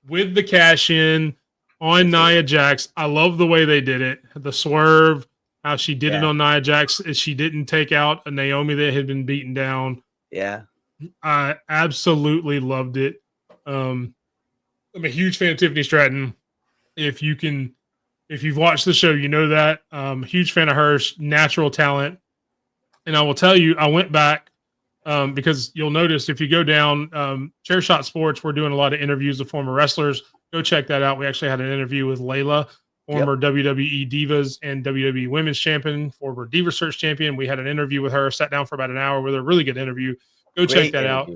with the cash in on Nia Jax. I love the way they did it. The swerve, how she did it on Nia Jax. She didn't take out a Naomi that had been beaten down. Yeah. I absolutely loved it. I'm a huge fan of Tiffany Stratton. If you've watched the show, you know that. Huge fan of hers, natural talent. And I will tell you, I went back because you'll notice if you go down Chair Shot Sports, we're doing a lot of interviews with former wrestlers. Go check that out. We actually had an interview with Layla, former WWE Divas and WWE Women's Champion, former Diva Search Champion. We had an interview with her, sat down for about an hour with a really good interview. Go check that out.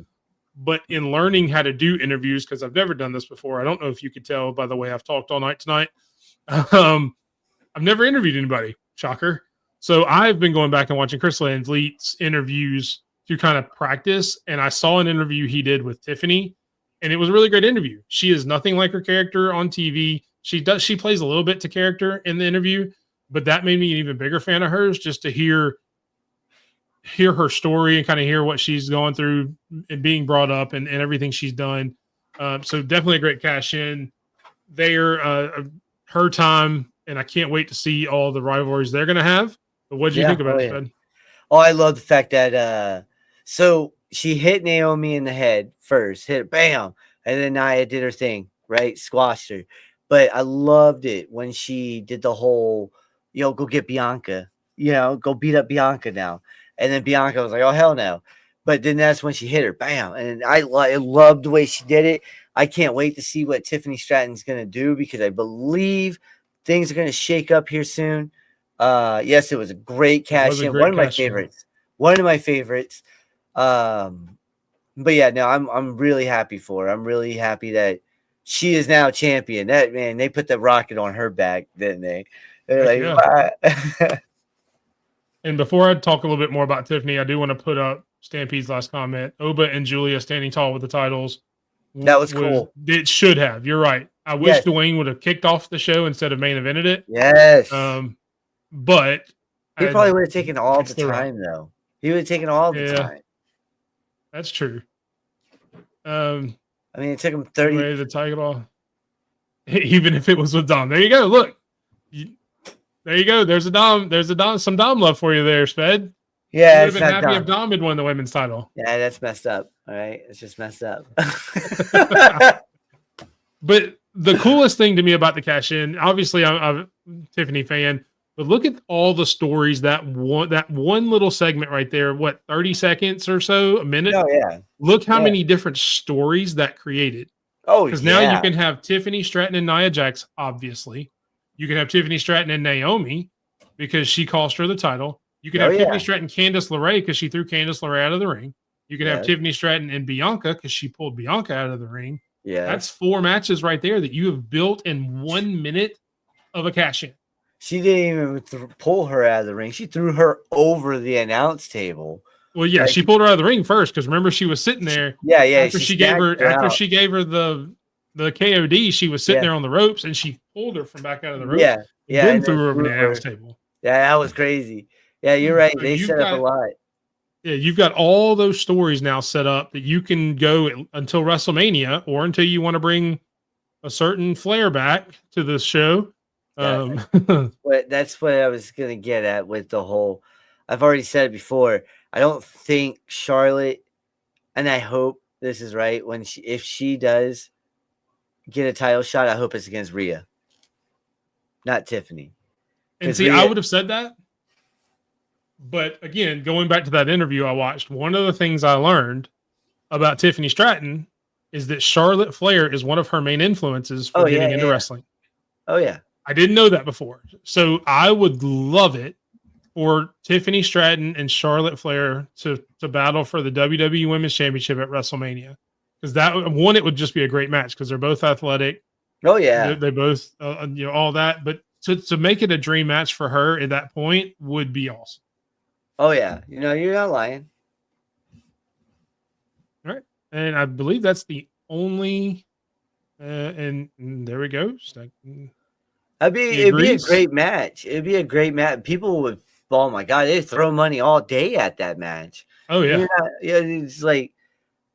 But in learning how to do interviews, because I've never done this before, I don't know if you could tell by the way I've talked all night tonight. I've never interviewed anybody. Shocker. So I've been going back and watching Chris Van Vliet's interviews to kind of practice. And I saw an interview he did with Tiffany, and it was a really great interview. She is nothing like her character on TV. She plays a little bit to character in the interview, but that made me an even bigger fan of hers just to hear her story and kind of hear what she's going through and being brought up and everything she's done. So definitely a great cash in there. Her time, and I can't wait to see all the rivalries they're going to have. But what did you think about it, Sped? Oh, I love the fact that so she hit Naomi in the head first, hit bam, and then Nia did her thing, right? Squashed her. But I loved it when she did the whole, go get Bianca, go beat up Bianca now. And then Bianca was like, oh, hell no. But then that's when she hit her, bam. And I loved the way she did it. I can't wait to see what Tiffany Stratton's going to do because I believe things are going to shake up here soon. Yes, it was a great cash in. One of my favorites. But yeah, no, I'm really happy for her. I'm really happy that she is now champion. That man, they put the rocket on her back, didn't they? They're like, yeah. And before I talk a little bit more about Tiffany, I do want to put up Stampede's last comment. Oba and Julia standing tall with the titles. That was cool. It should have. You're right. I wish Dwayne would have kicked off the show instead of main evented it. Yes. But he probably would have taken all the time, though. He would have taken all the time. That's true. I mean, it took him 30 minutes to take it all. Even if it was with Dom. There you go. Look. There you go. There's a Dom. There's some Dom love for you there, Sped. Yeah, would have been happy if Dom had won the women's title. Yeah, that's messed up. All right, it's just messed up. But the coolest thing to me about the cash in, obviously, I'm a Tiffany fan, but look at all the stories that one little segment right there. What, 30 seconds or so, a minute? Oh yeah. Look how many different stories that created. Oh, because now you can have Tiffany Stratton and Nia Jax, obviously. You can have Tiffany Stratton and Naomi because she cost her the title. You can have Tiffany Stratton, Candice LeRae, because she threw Candice LeRae out of the ring. You can have Tiffany Stratton and Bianca because she pulled Bianca out of the ring. Yeah. That's 4 matches right there that you have built in 1 minute of a cash-in. She didn't even pull her out of the ring. She threw her over the announce table. Well, yeah, she pulled her out of the ring first because remember she was sitting there. Yeah. After she gave her the KOD, she was sitting there on the ropes and she pulled her from back out of the ropes. Yeah. And threw her over the announce table. Yeah, that was crazy. Yeah, you're right. They set up a lot. Yeah, you've got all those stories now set up that you can go until WrestleMania or until you want to bring a certain flair back to the show. That's what I was going to get at with the whole. I've already said it before. I don't think Charlotte, and I hope this is right, if she does get a title shot, I hope it's against Rhea, not Tiffany. And see, I would have said that. But again, going back to that interview I watched, one of the things I learned about Tiffany Stratton is that Charlotte Flair is one of her main influences for getting into wrestling. Oh, yeah. I didn't know that before. So I would love it for Tiffany Stratton and Charlotte Flair to battle for the WWE Women's Championship at WrestleMania. Because it would just be a great match because they're both athletic. Oh, yeah. They both, all that. But to make it a dream match for her at that point would be awesome. Oh, yeah. You're not lying. All right. And I believe that's the only and there we go. It'd be a great match. It'd be a great match. People would, oh my God, they'd throw money all day at that match. Oh, yeah. It's like,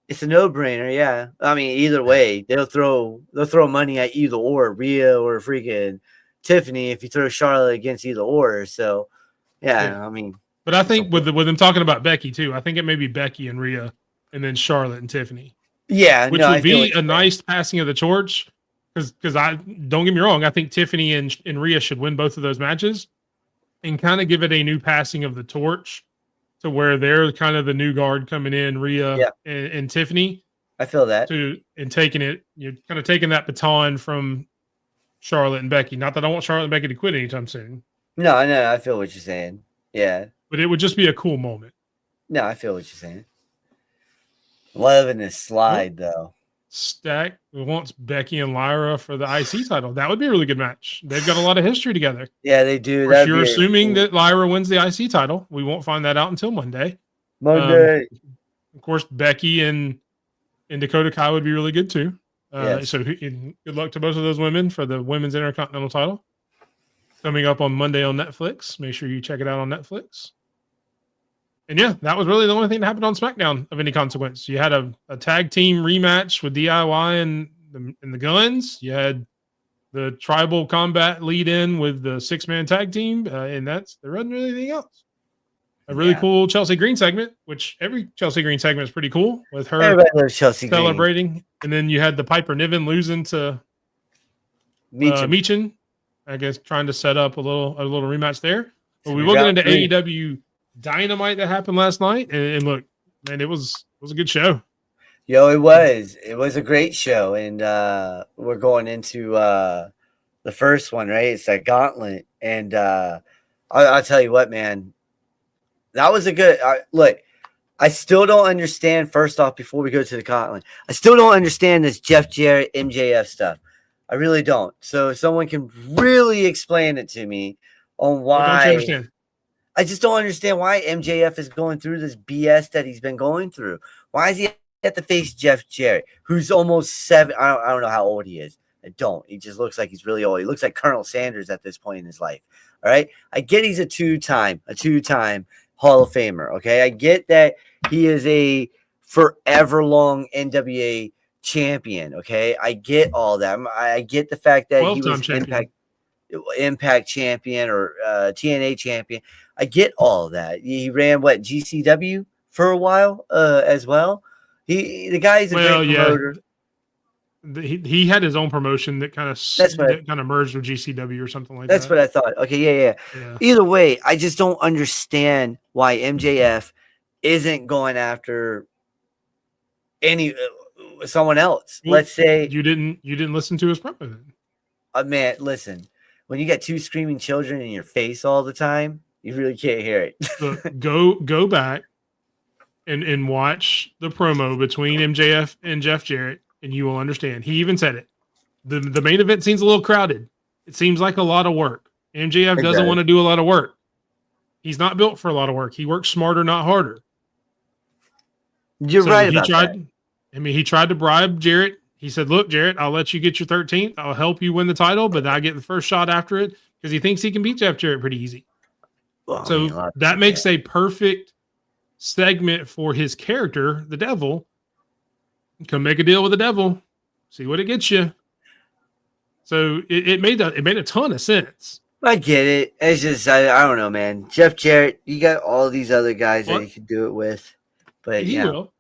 it's a no-brainer, yeah. I mean, either way, they'll throw money at either or, Rhea or freaking Tiffany if you throw Charlotte against either or. So, yeah. I mean. But I think with them talking about Becky, too, I think it may be Becky and Rhea and then Charlotte and Tiffany. Yeah. Which would be a nice passing of the torch. Because don't get me wrong, I think Tiffany and Rhea should win both of those matches and kind of give it a new passing of the torch to where they're kind of the new guard coming in, Rhea and Tiffany. I feel that. And taking it, you're kind of taking that baton from Charlotte and Becky. Not that I want Charlotte and Becky to quit anytime soon. No, I feel what you're saying. Yeah. But it would just be a cool moment. No, I feel what you're saying. Loving this slide, though. Stack wants Becky and Lyra for the IC title. That would be a really good match. They've got a lot of history together. Yeah, they do. You're assuming that Lyra wins the IC title. We won't find that out until Monday. Of course, Becky and Dakota Kai would be really good too. So good luck to both of those women for the Women's Intercontinental title. Coming up on Monday on Netflix. Make sure you check it out on Netflix. And yeah, that was really the only thing that happened on SmackDown of any consequence. You had a tag team rematch with DIY and the Guns. You had the tribal combat lead in with the 6-man tag team. And there wasn't really anything else. A really cool Chelsea Green segment, which every Chelsea Green segment is pretty cool with her celebrating. Green. And then you had the Piper Niven losing to Meechin. I guess trying to set up a little rematch there. But we will get into AEW Dynamite that happened last night, and look, man, it was a good show. Yo, it was a great show, and we're going into the first one, right? It's that gauntlet, and I'll tell you what, man, that was a good look. I still don't understand. First off, before we go to the Cotland, I still don't understand this Jeff Jarrett MJF stuff. I really don't. So if someone can really explain it to me on What don't you why. understand? I just don't understand why MJF is going through this BS that he's been going through. Why is he at to face Jeff Jarrett, who's almost 7? I don't know how old he is. I don't. He just looks like he's really old. He looks like Colonel Sanders at this point in his life. All right. I get he's a two-time Hall of Famer. Okay. I get that he is a forever long NWA champion. Okay. I get all that. I get the fact that he was Impact champion or TNA champion. I get all that. He ran GCW for a while as well. The guy's a great promoter. He had his own promotion that kind of merged with GCW or something like that. That's what I thought. Okay, yeah. Either way, I just don't understand why MJF isn't going after someone else. Well, let's say you didn't listen to his promo then. Man, listen. When you got 2 screaming children in your face all the time, you really can't hear it. Look, go back and watch the promo between MJF and Jeff Jarrett, and you will understand. He even said it. The main event seems a little crowded. It seems like a lot of work. MJF doesn't want to do a lot of work. He's not built for a lot of work. He works smarter, not harder. You're right about that. I mean, he tried to bribe Jarrett. He said, look, Jarrett, I'll let you get your 13th. I'll help you win the title, but I get the first shot after it because he thinks he can beat Jeff Jarrett pretty easy. Well, so that makes a perfect segment for his character, the Devil. Come make a deal with the Devil. See what it gets you. So it made a ton of sense. I get it. It's just, I don't know, man. Jeff Jarrett, you got all these other guys that you could do it with. But he will.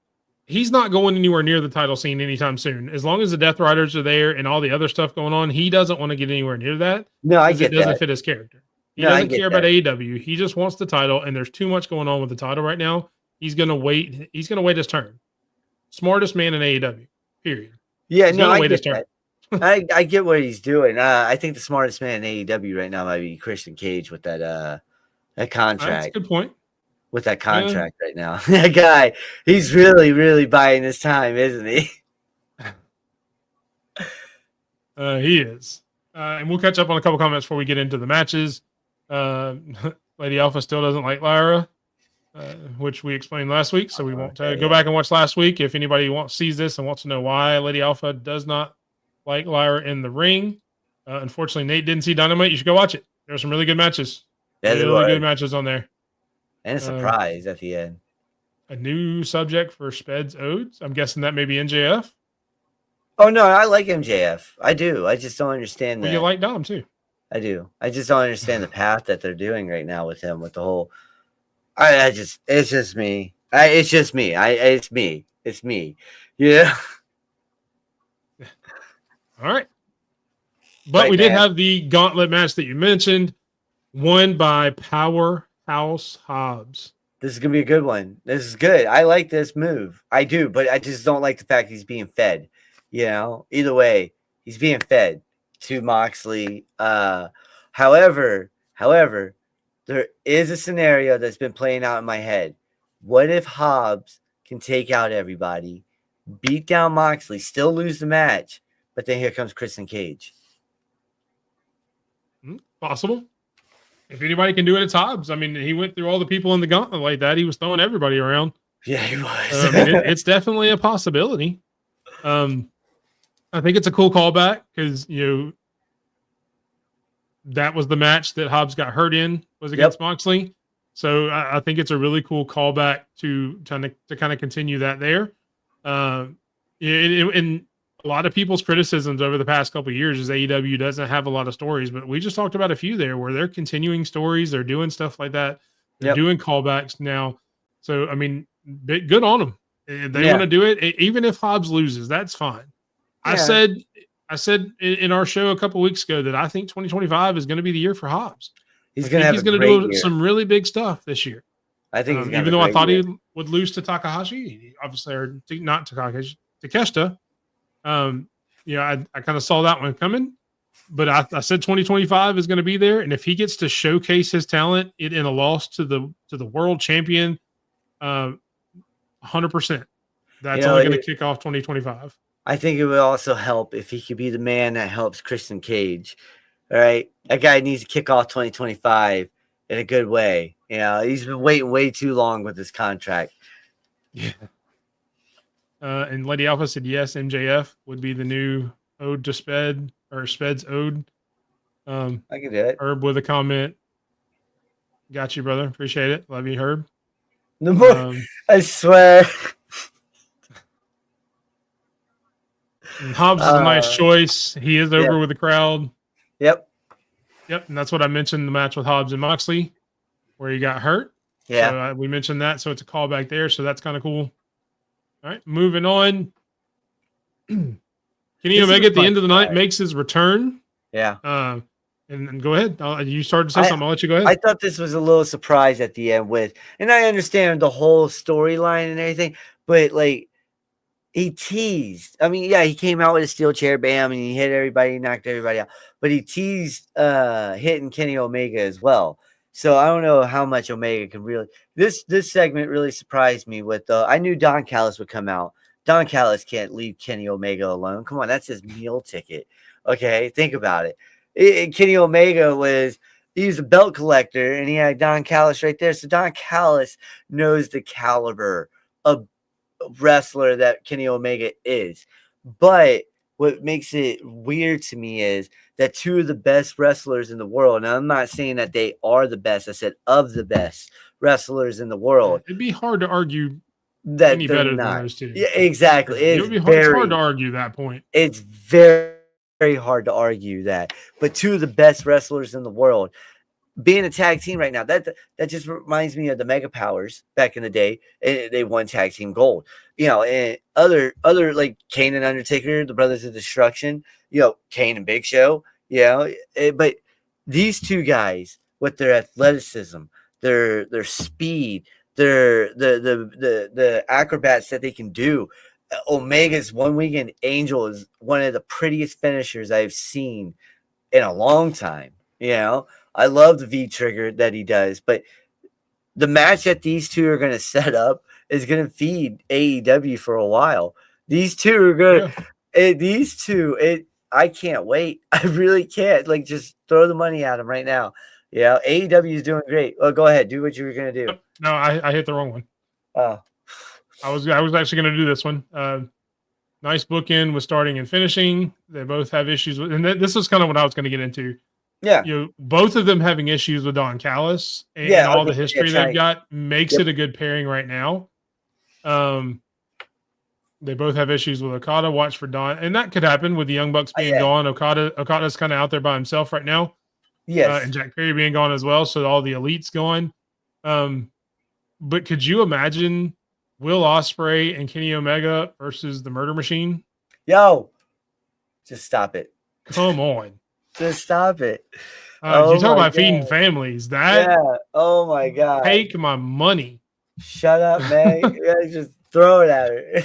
He's not going anywhere near the title scene anytime soon. As long as the Death Riders are there and all the other stuff going on, he doesn't want to get anywhere near that. No, I get it doesn't fit his character. He doesn't care about AEW. He just wants the title, and there's too much going on with the title right now. He's gonna wait. He's gonna wait his turn. Smartest man in AEW. Period. Yeah, I get that. I get what he's doing. I think the smartest man in AEW right now might be Christian Cage with that contract. That's a good point. With that contract right now. That guy, he's really, really buying his time, isn't he? He is. And we'll catch up on a couple comments before we get into the matches. Lady Alpha still doesn't like Lyra, which we explained last week, so we won't go back and watch last week. If anybody sees this and wants to know why Lady Alpha does not like Lyra in the ring, unfortunately, Nate didn't see Dynamite. You should go watch it. There are some really good matches. Really good matches on there. And a surprise at the end. A new subject for Sped's Odes. I'm guessing that may be NJF. Oh, no, I like MJF. I do. I just don't understand that. You like Dom, too. I do. I just don't understand the path that they're doing right now with him, with the whole... it's just me. It's me. It's me. Yeah. All right. But we did have the gauntlet match that you mentioned, won by Powerhouse Hobbs. This is going to be a good one. This is good. I like this move. I do, but I just don't like the fact he's being fed. Either way, he's being fed to Moxley. However, there is a scenario that's been playing out in my head. What if Hobbs can take out everybody, beat down Moxley, still lose the match, but then here comes Christian Cage? Possible. If anybody can do it, it's Hobbs. I mean, he went through all the people in the gauntlet like that. He was throwing everybody around. Yeah, he was. It's definitely a possibility. I think it's a cool callback because, that was the match that Hobbs got hurt in, was against Moxley. So I think it's a really cool callback to kind of continue that there. And a lot of people's criticisms over the past couple of years is AEW doesn't have a lot of stories, but we just talked about a few there where they're continuing stories. They're doing stuff like that. They're doing callbacks now. So, I mean, good on them. They want to do it. Even if Hobbs loses, that's fine. Yeah. I said in our show a couple of weeks ago that I think 2025 is going to be the year for Hobbs. He's going to do some really big stuff this year. I think even though I thought he would lose to Takahashi, obviously, or not Takahashi, Takeshita. I kind of saw that one coming, but I said 2025 is going to be there, and if he gets to showcase his talent in a loss to the world champion, 100%. That's You know, only going to kick off 2025. I think it would also help if he could be the man that helps Christian Cage. All right. That guy needs to kick off 2025 in a good way. You know, he's been waiting way too long with his contract. Yeah. And Lady Alpha said yes, MJF would be the new ode to Sped, or Sped's ode. I can do it. Herb with a comment. Got you, brother. Appreciate it. Love you, Herb. No more. I swear. And Hobbs is a nice choice. He is over with the crowd. Yep. Yep. And that's what I mentioned in the match with Hobbs and Moxley, where he got hurt. Yeah. So we mentioned that. So it's a callback there. So that's kind of cool. All right. Moving on. Kenny Omega at the end of the night makes his return. Yeah. And go ahead. You started to say something. I'll let you go ahead. I thought this was a little surprise at the end and I understand the whole storyline and everything, but like he teased. I mean, yeah, he came out with a steel chair, bam, and he hit everybody, knocked everybody out. But he teased hitting Kenny Omega as well. So I don't know how much Omega can really. This segment really surprised me. I knew Don Callis would come out. Don Callis can't leave Kenny Omega alone. Come on, that's his meal ticket. Okay, think about it. Kenny Omega he's a belt collector, and he had Don Callis right there. So Don Callis knows the caliber of wrestler that Kenny Omega is. But what makes it weird to me is that two of the best wrestlers in the world, and I'm not saying that they are the best, I said of the best wrestlers in the world. It'd be hard to argue that any better than those two. Yeah, exactly. It would be hard, it's hard to argue that point. It's very, very hard to argue that. But two of the best wrestlers in the world being a tag team right now, that just reminds me of the Mega Powers back in the day. And they won tag team gold. You know, and other like Kane and Undertaker, the Brothers of Destruction, you know, Kane and Big Show, you know, but these two guys with their athleticism, their speed, the acrobats that they can do. Omega's one weekend Angel is one of the prettiest finishers I've seen in a long time. You know, I love the V trigger that he does, but the match that these two are going to set up is going to feed AEW for a while. These two are going to, I can't wait. I really can't. Like, just throw the money at them right now. Yeah, AEW is doing great. Oh, go ahead. Do what you were going to do. No, I hit the wrong one. Oh. I was actually going to do this one. Nice bookend with starting and finishing. They both have issues with, and this is kind of what I was going to get into. Yeah, you know, both of them having issues with Don Callis and all the history they've got makes it a good pairing right now. They both have issues with Okada. Watch for Don, and that could happen with the Young Bucks being gone. Okada's kind of out there by himself right now. Yes, and Jack Perry being gone as well, so all the elite's gone. But could you imagine Will Ospreay and Kenny Omega versus the Murder Machine? Yo, just stop it. Come on. Just stop it. You talk about feeding families. Oh my God. Take my money. Shut up, man. Just throw it at her.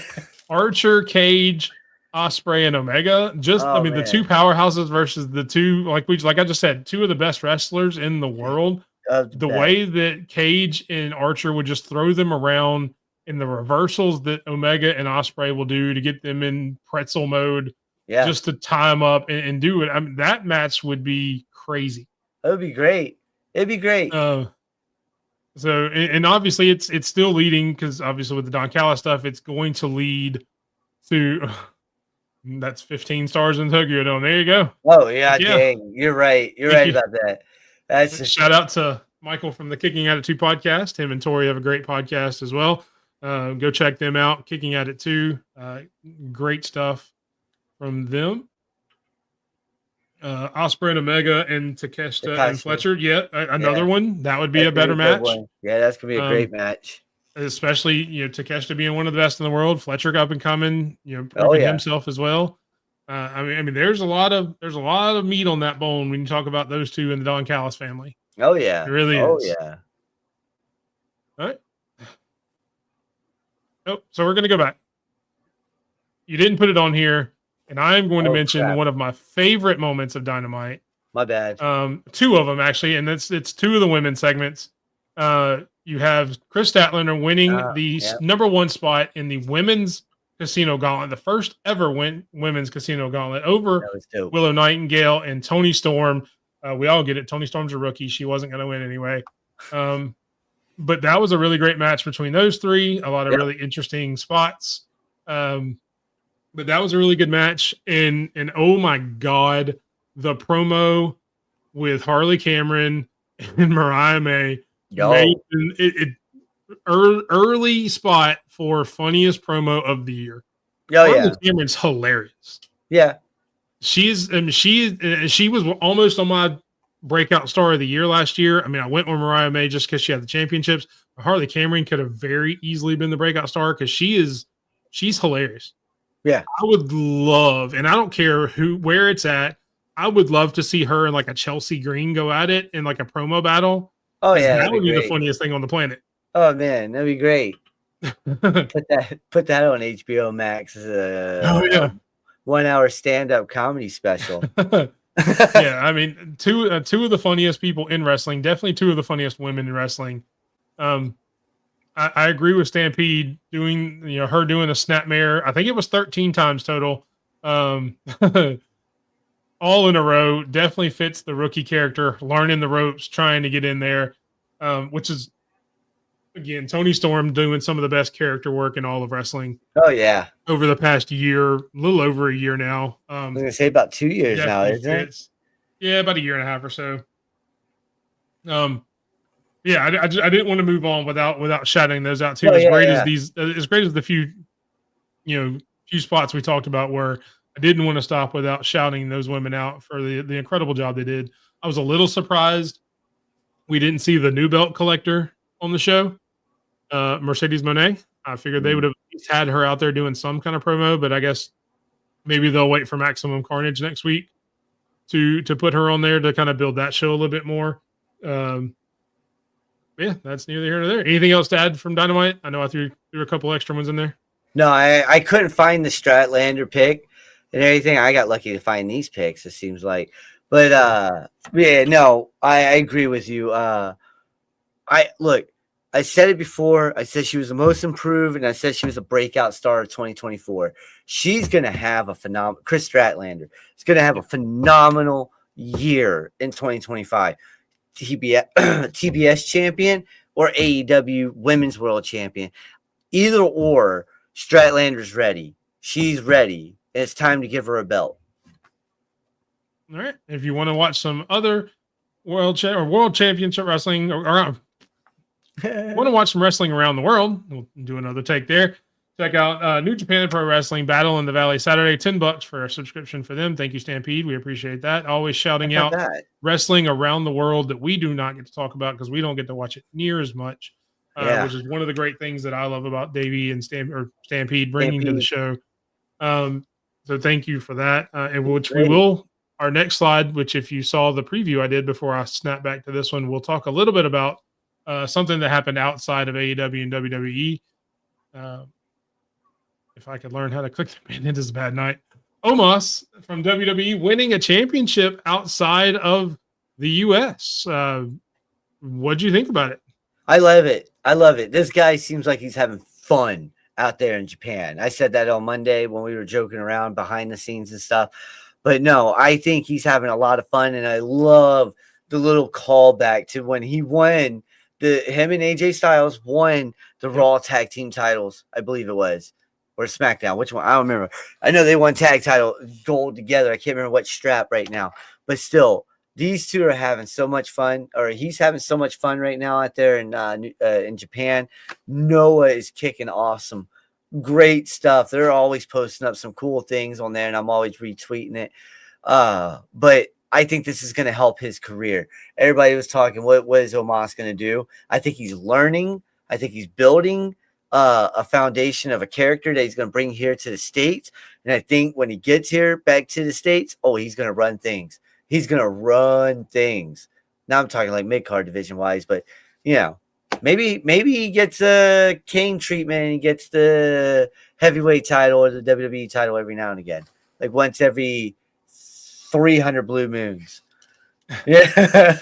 Archer, Cage, Ospreay, and Omega. The two powerhouses versus the two, like I just said, two of the best wrestlers in the world. The way that Cage and Archer would just throw them around in the reversals that Omega and Ospreay will do to get them in pretzel mode. Yeah, just to tie them up and do it. I mean, that match would be crazy. That would be great. It'd be great. So, and obviously it's still leading because obviously with the Don Callis stuff, it's going to lead to that's 15 stars in Tokyo Dome. There you go. Oh yeah, dang. You're right. You're right about that. That's just... Shout out to Michael from the Kicking At It 2 podcast. Him and Tori have a great podcast as well. Go check them out. Kicking At It 2. Great stuff from them. Ospreay and Omega and Takeshita and Fletcher. Yeah, another one. That would be a better match. Yeah, that's gonna be a great match. Especially, Takeshita being one of the best in the world, Fletcher up and coming, proving himself as well. I mean, there's a lot of meat on that bone when you talk about those two in the Don Callis family. Oh yeah, it really is. Oh yeah. All right. Oh, so we're gonna go back. You didn't put it on here. And I am going to mention one of my favorite moments of Dynamite. My bad. Two of them actually, and it's two of the women's segments. you have Chris Statlander winning the Yep. number 1 spot in the women's casino gauntlet, the first ever women's casino gauntlet over That was dope. Willow Nightingale and Toni Storm. We all get it. Toni Storm's a rookie. She wasn't going to win anyway. But that was a really great match between those three. A lot of really interesting spots. But that was a really good match. And oh my God, the promo with Harley Cameron and Mariah May. Early spot for funniest promo of the year. Harley Cameron's hilarious. Yeah. She was almost on my breakout star of the year last year. I mean, I went with Mariah May just because she had the championships. Harley Cameron could have very easily been the breakout star because she's hilarious. Yeah. I would love, and I don't care where it's at, I would love to see her and like a Chelsea Green go at it in like a promo battle. Oh yeah. That would be the funniest thing on the planet. Oh man, that'd be great. Put that on HBO Max as a 1 hour stand-up comedy special. Yeah, I mean, two of the funniest people in wrestling, definitely two of the funniest women in wrestling. I agree with Stampede doing her doing a snapmare. I think it was 13 times total. All in a row. Definitely fits the rookie character, learning the ropes, trying to get in there, which is, again, Toni Storm doing some of the best character work in all of wrestling. Oh, yeah. Over the past year, a little over a year now. I was going to say about 2 years now, isn't it? Yeah, about a year and a half or so. Yeah, I didn't want to move on without shouting those out too. As great as the few spots we talked about were, I didn't want to stop without shouting those women out for the incredible job they did. I was a little surprised we didn't see the new belt collector on the show, Mercedes Moné. I figured they would have had her out there doing some kind of promo, but I guess maybe they'll wait for Maximum Carnage next week to put her on there to kind of build that show a little bit more. Yeah, that's neither here nor there. Anything else to add from Dynamite? I know I threw a couple extra ones in there. No, I couldn't find the Statlander pick and everything. I got lucky to find these picks, it seems like. But yeah, no, I agree with you. I said it before. I said she was the most improved, and I said she was a breakout star of 2024. She's gonna have a phenomenal. Chris Statlander is gonna have a phenomenal year in 2025. TBS champion or AEW Women's World Champion. Either or, Statlander's ready. She's ready. And it's time to give her a belt. All right. If you want to watch some other world championship wrestling want to watch some wrestling around the world, we'll do another take there. Check out New Japan Pro Wrestling Battle in the Valley Saturday, $10 for a subscription for them. Thank you, Stampede. We appreciate that. Always shouting out wrestling around the world that we do not get to talk about because we don't get to watch it near as much, which is one of the great things that I love about Davey and Stampede bringing to the show. So thank you for that. And which we will, our next slide, which if you saw the preview I did before I snap back to this one, we'll talk a little bit about something that happened outside of AEW and WWE. If I could learn how to click the man, it is a bad night. Omos from WWE winning a championship outside of the U.S. What do you think about it? I love it. I love it. This guy seems like he's having fun out there in Japan. I said that on Monday when we were joking around behind the scenes and stuff. But no, I think he's having a lot of fun, and I love the little callback to when he won. Him and AJ Styles won the Raw Tag Team titles, I believe it was. Or SmackDown, which one? I don't remember. I know they won tag title gold together. I can't remember what strap right now. But still, these two are having so much fun, or he's having so much fun right now out there in Japan. Noah is kicking awesome. Great stuff. They're always posting up some cool things on there, and I'm always retweeting it. But I think this is going to help his career. Everybody was talking, what is Omos going to do? I think he's learning. I think he's building a foundation of a character that he's going to bring here to the States. And I think when he gets here back to the States, he's going to run things. He's going to run things. Now I'm talking like mid-card division wise, but maybe he gets a Kane treatment and he gets the heavyweight title or the WWE title every now and again, like once every 300 blue moons. Yeah.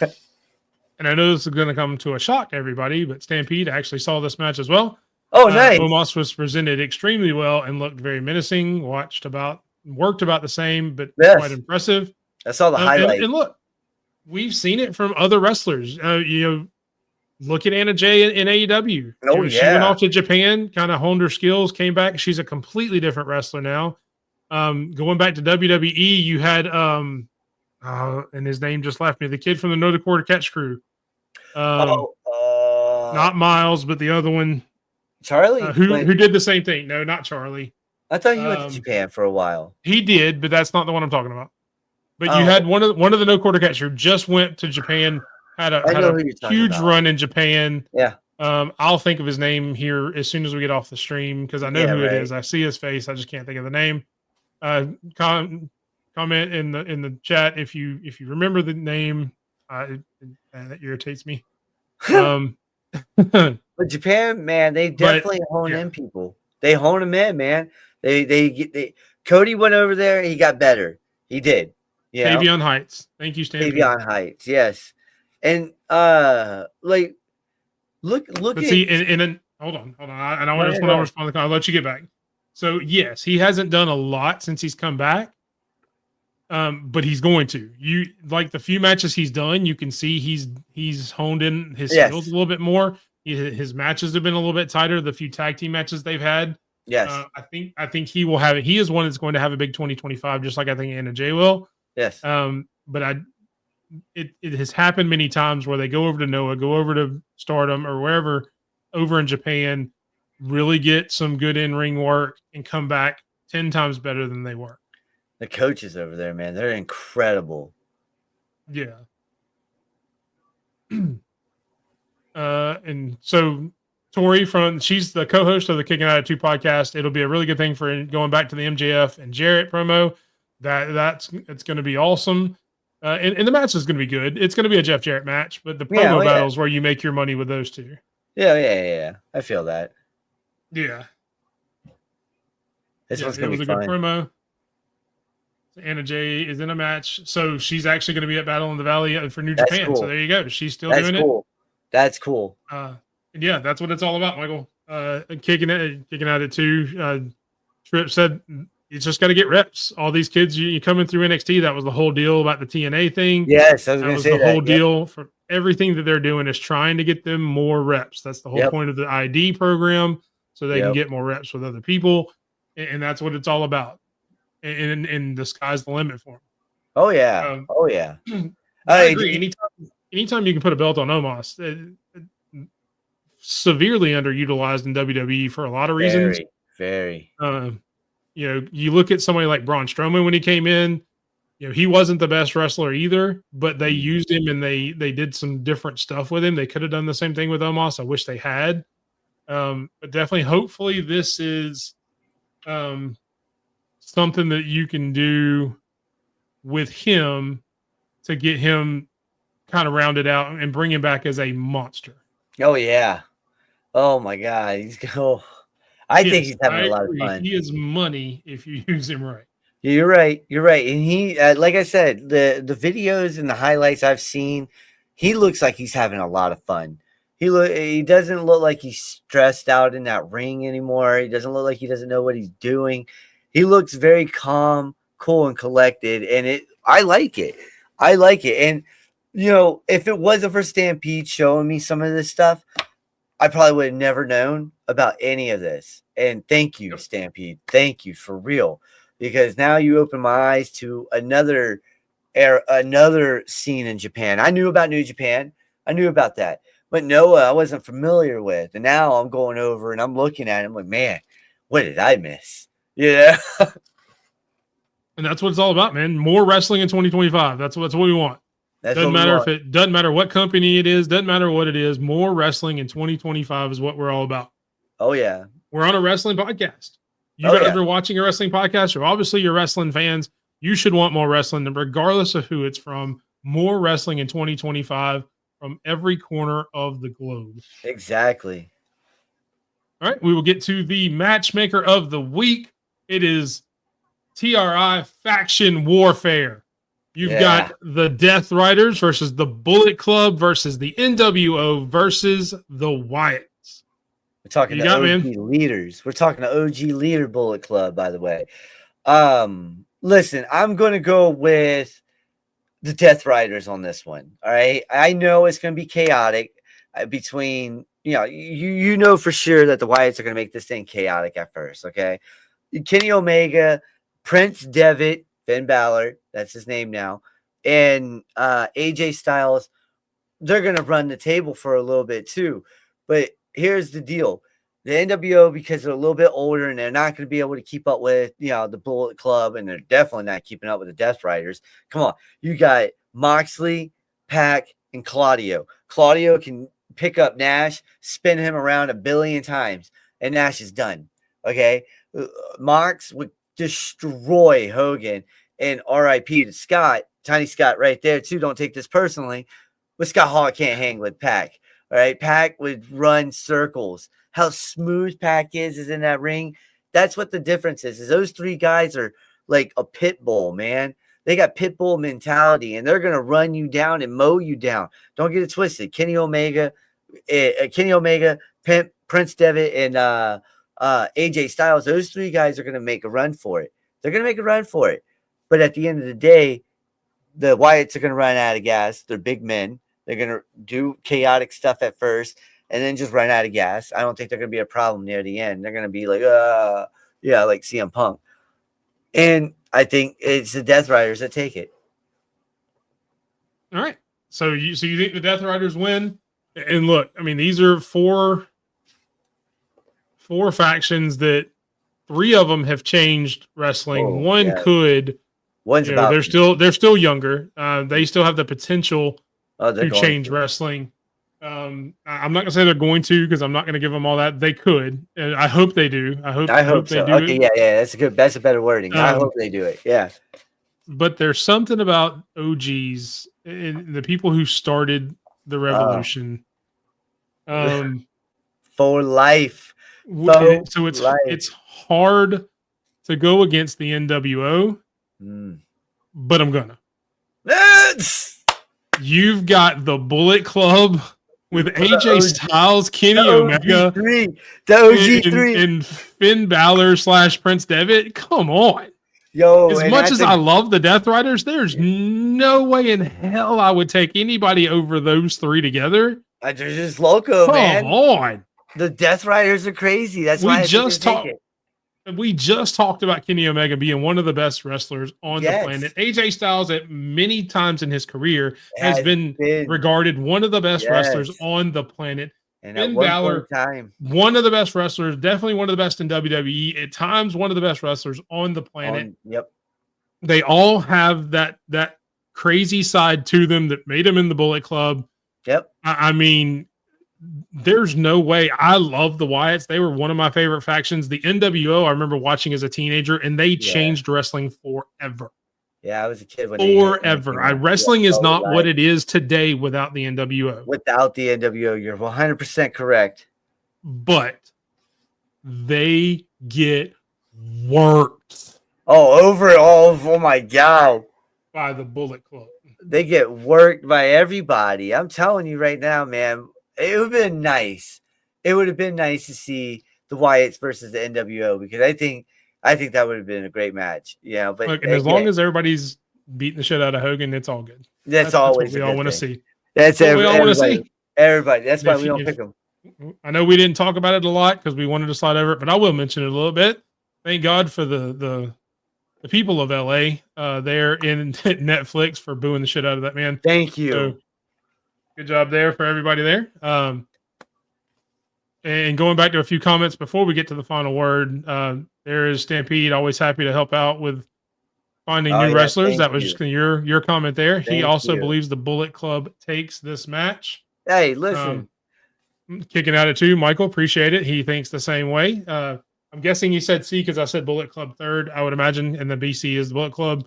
and I know this is going to come to a shock to everybody, but Stampede actually saw this match as well. Oh, nice. Omos was presented extremely well and looked very menacing. Worked about the same, but quite impressive. I saw the highlight. And look, we've seen it from other wrestlers. Look at Anna Jay in AEW. Oh, She went off to Japan, kind of honed her skills, came back. She's a completely different wrestler now. Going back to WWE, you had and his name just left me. The kid from the No Dakota Catch Crew. Not Miles, but the other one. Charlie? Who did the same thing. No, not Charlie. I thought he went to Japan for a while. He did, but that's not the one I'm talking about. But you had one of the No Quarter Catch Crew just went to Japan. Had a huge run in Japan. Yeah. I'll think of his name here as soon as we get off the stream because I know who it is. I see his face. I just can't think of the name. Comment in the chat if you remember the name. That irritates me. But Japan, man, they definitely hone in people. They hone them in, man. They Cody went over there. He got better. He did. Yeah. Tavion Heights. Thank you, Stan. Tavion Heights. Yes. And look at see, and hold on. And I want to respond. I'll let you get back. So yes, he hasn't done a lot since he's come back. But he's going to. You like the few matches he's done, you can see he's honed in his skills a little bit more. His matches have been a little bit tighter. The few tag team matches they've had. Yes. I think he will have it. He is one that's going to have a big 2025, just like I think Anna Jay will. Yes. But it has happened many times where they go over to Noah, go over to Stardom or wherever over in Japan, really get some good in-ring work and come back 10 times better than they were. The coaches over there, man, they're incredible. Yeah. And so Tori she's the co-host of the Kicking Out at 2 podcast. It'll be a really good thing for going back to the MJF and Jarrett promo. It's going to be awesome. And the match is going to be good. It's going to be a Jeff Jarrett match, but the promo battles where you make your money with those two. Yeah. I feel that. Yeah. This one's going to be fun. Good promo. Anna Jay is in a match, so she's actually going to be at Battle in the Valley for New Japan. Cool. So there you go. She's still doing it. That's cool. Yeah, that's what it's all about, Michael. Kicking out at 2. Tripp said it's just got to get reps. All these kids, you coming through NXT. That was the whole deal about the TNA thing. Yes, I was going to say that. The whole deal for everything that they're doing is trying to get them more reps. That's the whole point of the ID program, so they can get more reps with other people, and that's what it's all about. And the sky's the limit for them. Oh yeah, I agree. Anytime you can put a belt on Omos, severely underutilized in WWE for a lot of reasons. Very. You look at somebody like Braun Strowman when he came in. He wasn't the best wrestler either, but they used him and they did some different stuff with him. They could have done the same thing with Omos. I wish they had. But definitely, hopefully, this is something that you can do with him to get him kind of rounded out and bring him back as a monster. Oh yeah. Oh my God. I think he's having a lot of fun. He is money if you use him right. You're right. And he, like I said, the videos and the highlights I've seen, he looks like he's having a lot of fun. He doesn't look like he's stressed out in that ring anymore. He doesn't look like he doesn't know what he's doing. He looks very calm, cool, and collected, and I like it. And if it wasn't for Stampede showing me some of this stuff, I probably would have never known about any of this. And thank you, Stampede. Thank you for real, because now you open my eyes to another scene in Japan. I knew about New Japan. I knew about that, but Noah I wasn't familiar with, and now I'm going over and I'm looking at him like, man, what did I miss? Yeah. And that's what it's all about, man. More wrestling in 2025. That's what we want. Doesn't matter what company it is, doesn't matter what it is. More wrestling in 2025 is what we're all about. Oh yeah. We're on a wrestling podcast. You guys are watching a wrestling podcast, or obviously you're wrestling fans. You should want more wrestling, regardless of who it's from. More wrestling in 2025 from every corner of the globe. Exactly. All right, we will get to the matchmaker of the week. It is TRI Faction Warfare. You've got the Death Riders versus the Bullet Club versus the NWO versus the Wyatts. We're talking to OG leaders. We're talking to OG leader Bullet Club, by the way. Listen, I'm going to go with the Death Riders on this one. All right. I know it's going to be chaotic between, you know for sure that the Wyatts are going to make this thing chaotic at first. Okay. Kenny Omega, Prince Devitt, Finn Balor, that's his name now, and AJ Styles, they're going to run the table for a little bit too. But here's the deal. The NWO, because they're a little bit older and they're not going to be able to keep up with, the Bullet Club, and they're definitely not keeping up with the Death Riders. Come on. You got Moxley, Pac, and Claudio. Claudio can pick up Nash, spin him around 1 billion times, and Nash is done. Okay? Mox would destroy Hogan, and RIP to Scott. Tiny Scott right there, too. Don't take this personally. But Scott Hall can't hang with Pac. All right? Pac would run circles. How smooth Pac is in that ring. That's what the difference is those three guys are like a pit bull, man. They got pit bull mentality, and they're going to run you down and mow you down. Don't get it twisted. Kenny Omega, Prince Devitt, and AJ Styles, those three guys are going to make a run for it. They're going to make a run for it. But at the end of the day, the Wyatts are going to run out of gas. They're big men. They're going to do chaotic stuff at first, and then just run out of gas. I don't think they're going to be a problem near the end. They're going to be like, like CM Punk. And I think it's the Death Riders that take it. All right. So you think the Death Riders win? And look, I mean, these are four factions that 3 of them have changed wrestling. One could. One's they're still younger. They still have the potential to change wrestling. I'm not gonna say they're going to, because I'm not gonna give them all that. They could, and I hope they do. I hope so. They do it. Yeah. That's a better wording. I hope they do it. Yeah. But there's something about OGs and the people who started the revolution. For life. So it's hard to go against the NWO, but I'm gonna. You've got the Bullet Club with AJ Styles, Kenny Omega, the OG3, and Finn Balor / Prince Devitt. Come on. Yo, as much as I love the Death Riders, there's no way in hell I would take anybody over those 3 together. They're just loco, man. Come on. The Death Riders are crazy. That's why we just talked about Kenny Omega being one of the best wrestlers on the planet. AJ Styles, at many times in his career, has been regarded one of the best wrestlers on the planet. And Finn Balor, one of the best wrestlers, definitely one of the best in WWE. At times, one of the best wrestlers on the planet. They all have that crazy side to them that made them in the Bullet Club. I mean, there's no way. I love the Wyatts. They were one of my favorite factions. The NWO, I remember watching as a teenager, and they changed wrestling forever. Yeah, I was a kid when forever. Wrestling is not what it is today without the NWO. Without the NWO, you're 100% correct. But they get worked. Oh my God. By the Bullet Club. They get worked by everybody. I'm telling you right now, man. It would have been nice. It would have been nice to see the Wyatts versus the NWO, because I think that would have been a great match. Yeah, but look, and as long as everybody's beating the shit out of Hogan, it's all good. That's always what we all want to see. That's what we all want to see. Everybody. That's why we don't pick them. I know we didn't talk about it a lot because we wanted to slide over it, but I will mention it a little bit. Thank God for the people of LA there in Netflix for booing the shit out of that man. Thank you. So, good job there for everybody there. And going back to a few comments before we get to the final word, there is Stampede, always happy to help out with finding new wrestlers. That was just your comment there. He also believes the Bullet Club takes this match. Hey, listen. Kicking out at 2, Michael, appreciate it. He thinks the same way. I'm guessing you said C because I said Bullet Club 3rd, I would imagine, and the BC is the Bullet Club.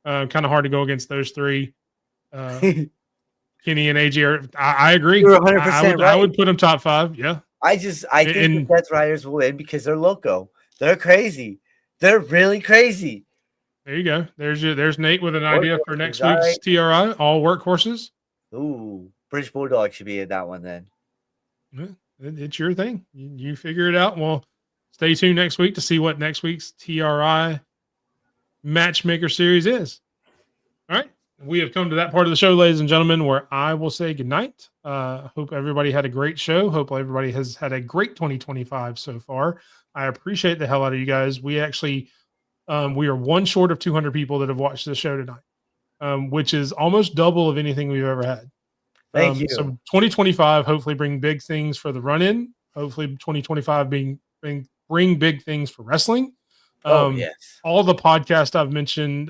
Kind of hard to go against those 3. Kenny and AJ are. I agree. You're 100% right. I would put them top 5. Yeah. I think the Death Riders will win because they're loco. They're crazy. They're really crazy. There you go. There's Nate with an idea for next All week's right. TRI, all workhorses. Ooh, British Bulldog should be in that one then. Yeah, it's your thing. You figure it out. Well, stay tuned next week to see what next week's TRI Matchmaker Series is. All right. We have come to that part of the show, ladies and gentlemen, where I will say goodnight. Hope everybody had a great show. Hope everybody has had a great 2025 so far. I appreciate the hell out of you guys. We actually, we are one short of 200 people that have watched the show tonight, which is almost double of anything we've ever had. Thank you. So 2025, hopefully bring big things for the run-in. Hopefully 2025 bring big things for wrestling. Yes. All the podcasts I've mentioned,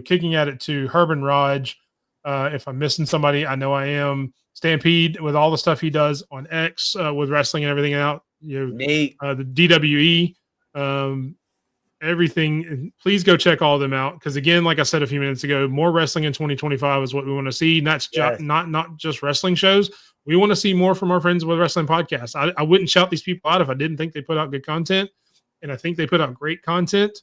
kicking at it to Herb and Raj. If I'm missing somebody, I know I am. Stampede with all the stuff he does on X with wrestling and everything out. Nate. The DWE, everything. Please go check all of them out because again, like I said a few minutes ago, more wrestling in 2025 is what we want to see. And that's not just wrestling shows. We want to see more from our friends with wrestling podcasts. I wouldn't shout these people out if I didn't think they put out good content. And I think they put out great content,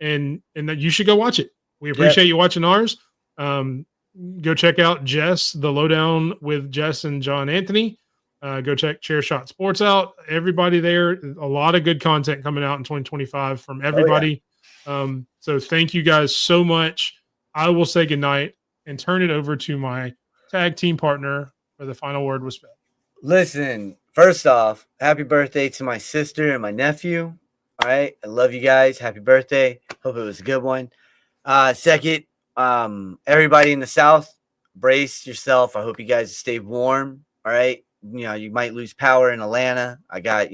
and that you should go watch it. We appreciate you watching ours. Go check out Jess, the Lowdown with Jess and John Anthony. Go check Chair Shot Sports out. Everybody there, a lot of good content coming out in 2025 from everybody. So thank you guys so much. I will say goodnight and turn it over to my tag team partner for the final word with Sped. Listen, first off, happy birthday to my sister and my nephew. All right. I love you guys. Happy birthday. Hope it was a good one. Second, everybody in the South, brace yourself. I hope you guys stay warm. All right. You might lose power in Atlanta. I got,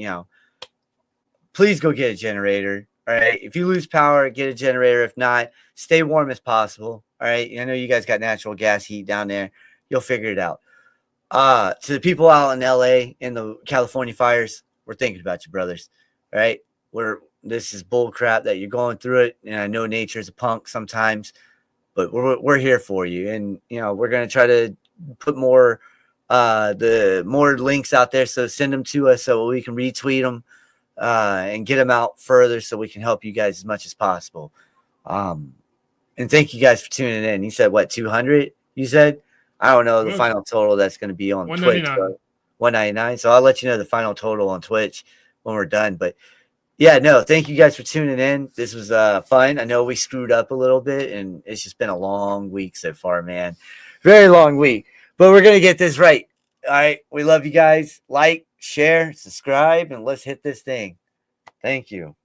please go get a generator. All right. If you lose power, get a generator. If not, stay warm as possible. All right. I know you guys got natural gas heat down there. You'll figure it out. To the people out in LA in the California fires, we're thinking about you, brothers. All right. This is bull crap that you're going through it. And I know nature is a punk sometimes, but we're here for you. And, we're going to try to put more links out there. So send them to us so we can retweet them and get them out further so we can help you guys as much as possible. And thank you guys for tuning in. You said what, 200? You said? I don't know the final total that's going to be on Twitch. 199. So I'll let you know the final total on Twitch when we're done. But yeah, no, thank you guys for tuning in. This was fun. I know we screwed up a little bit, and it's just been a long week so far, man. Very long week. But we're going to get this right. All right. We love you guys. Like, share, subscribe, and let's hit this thing. Thank you.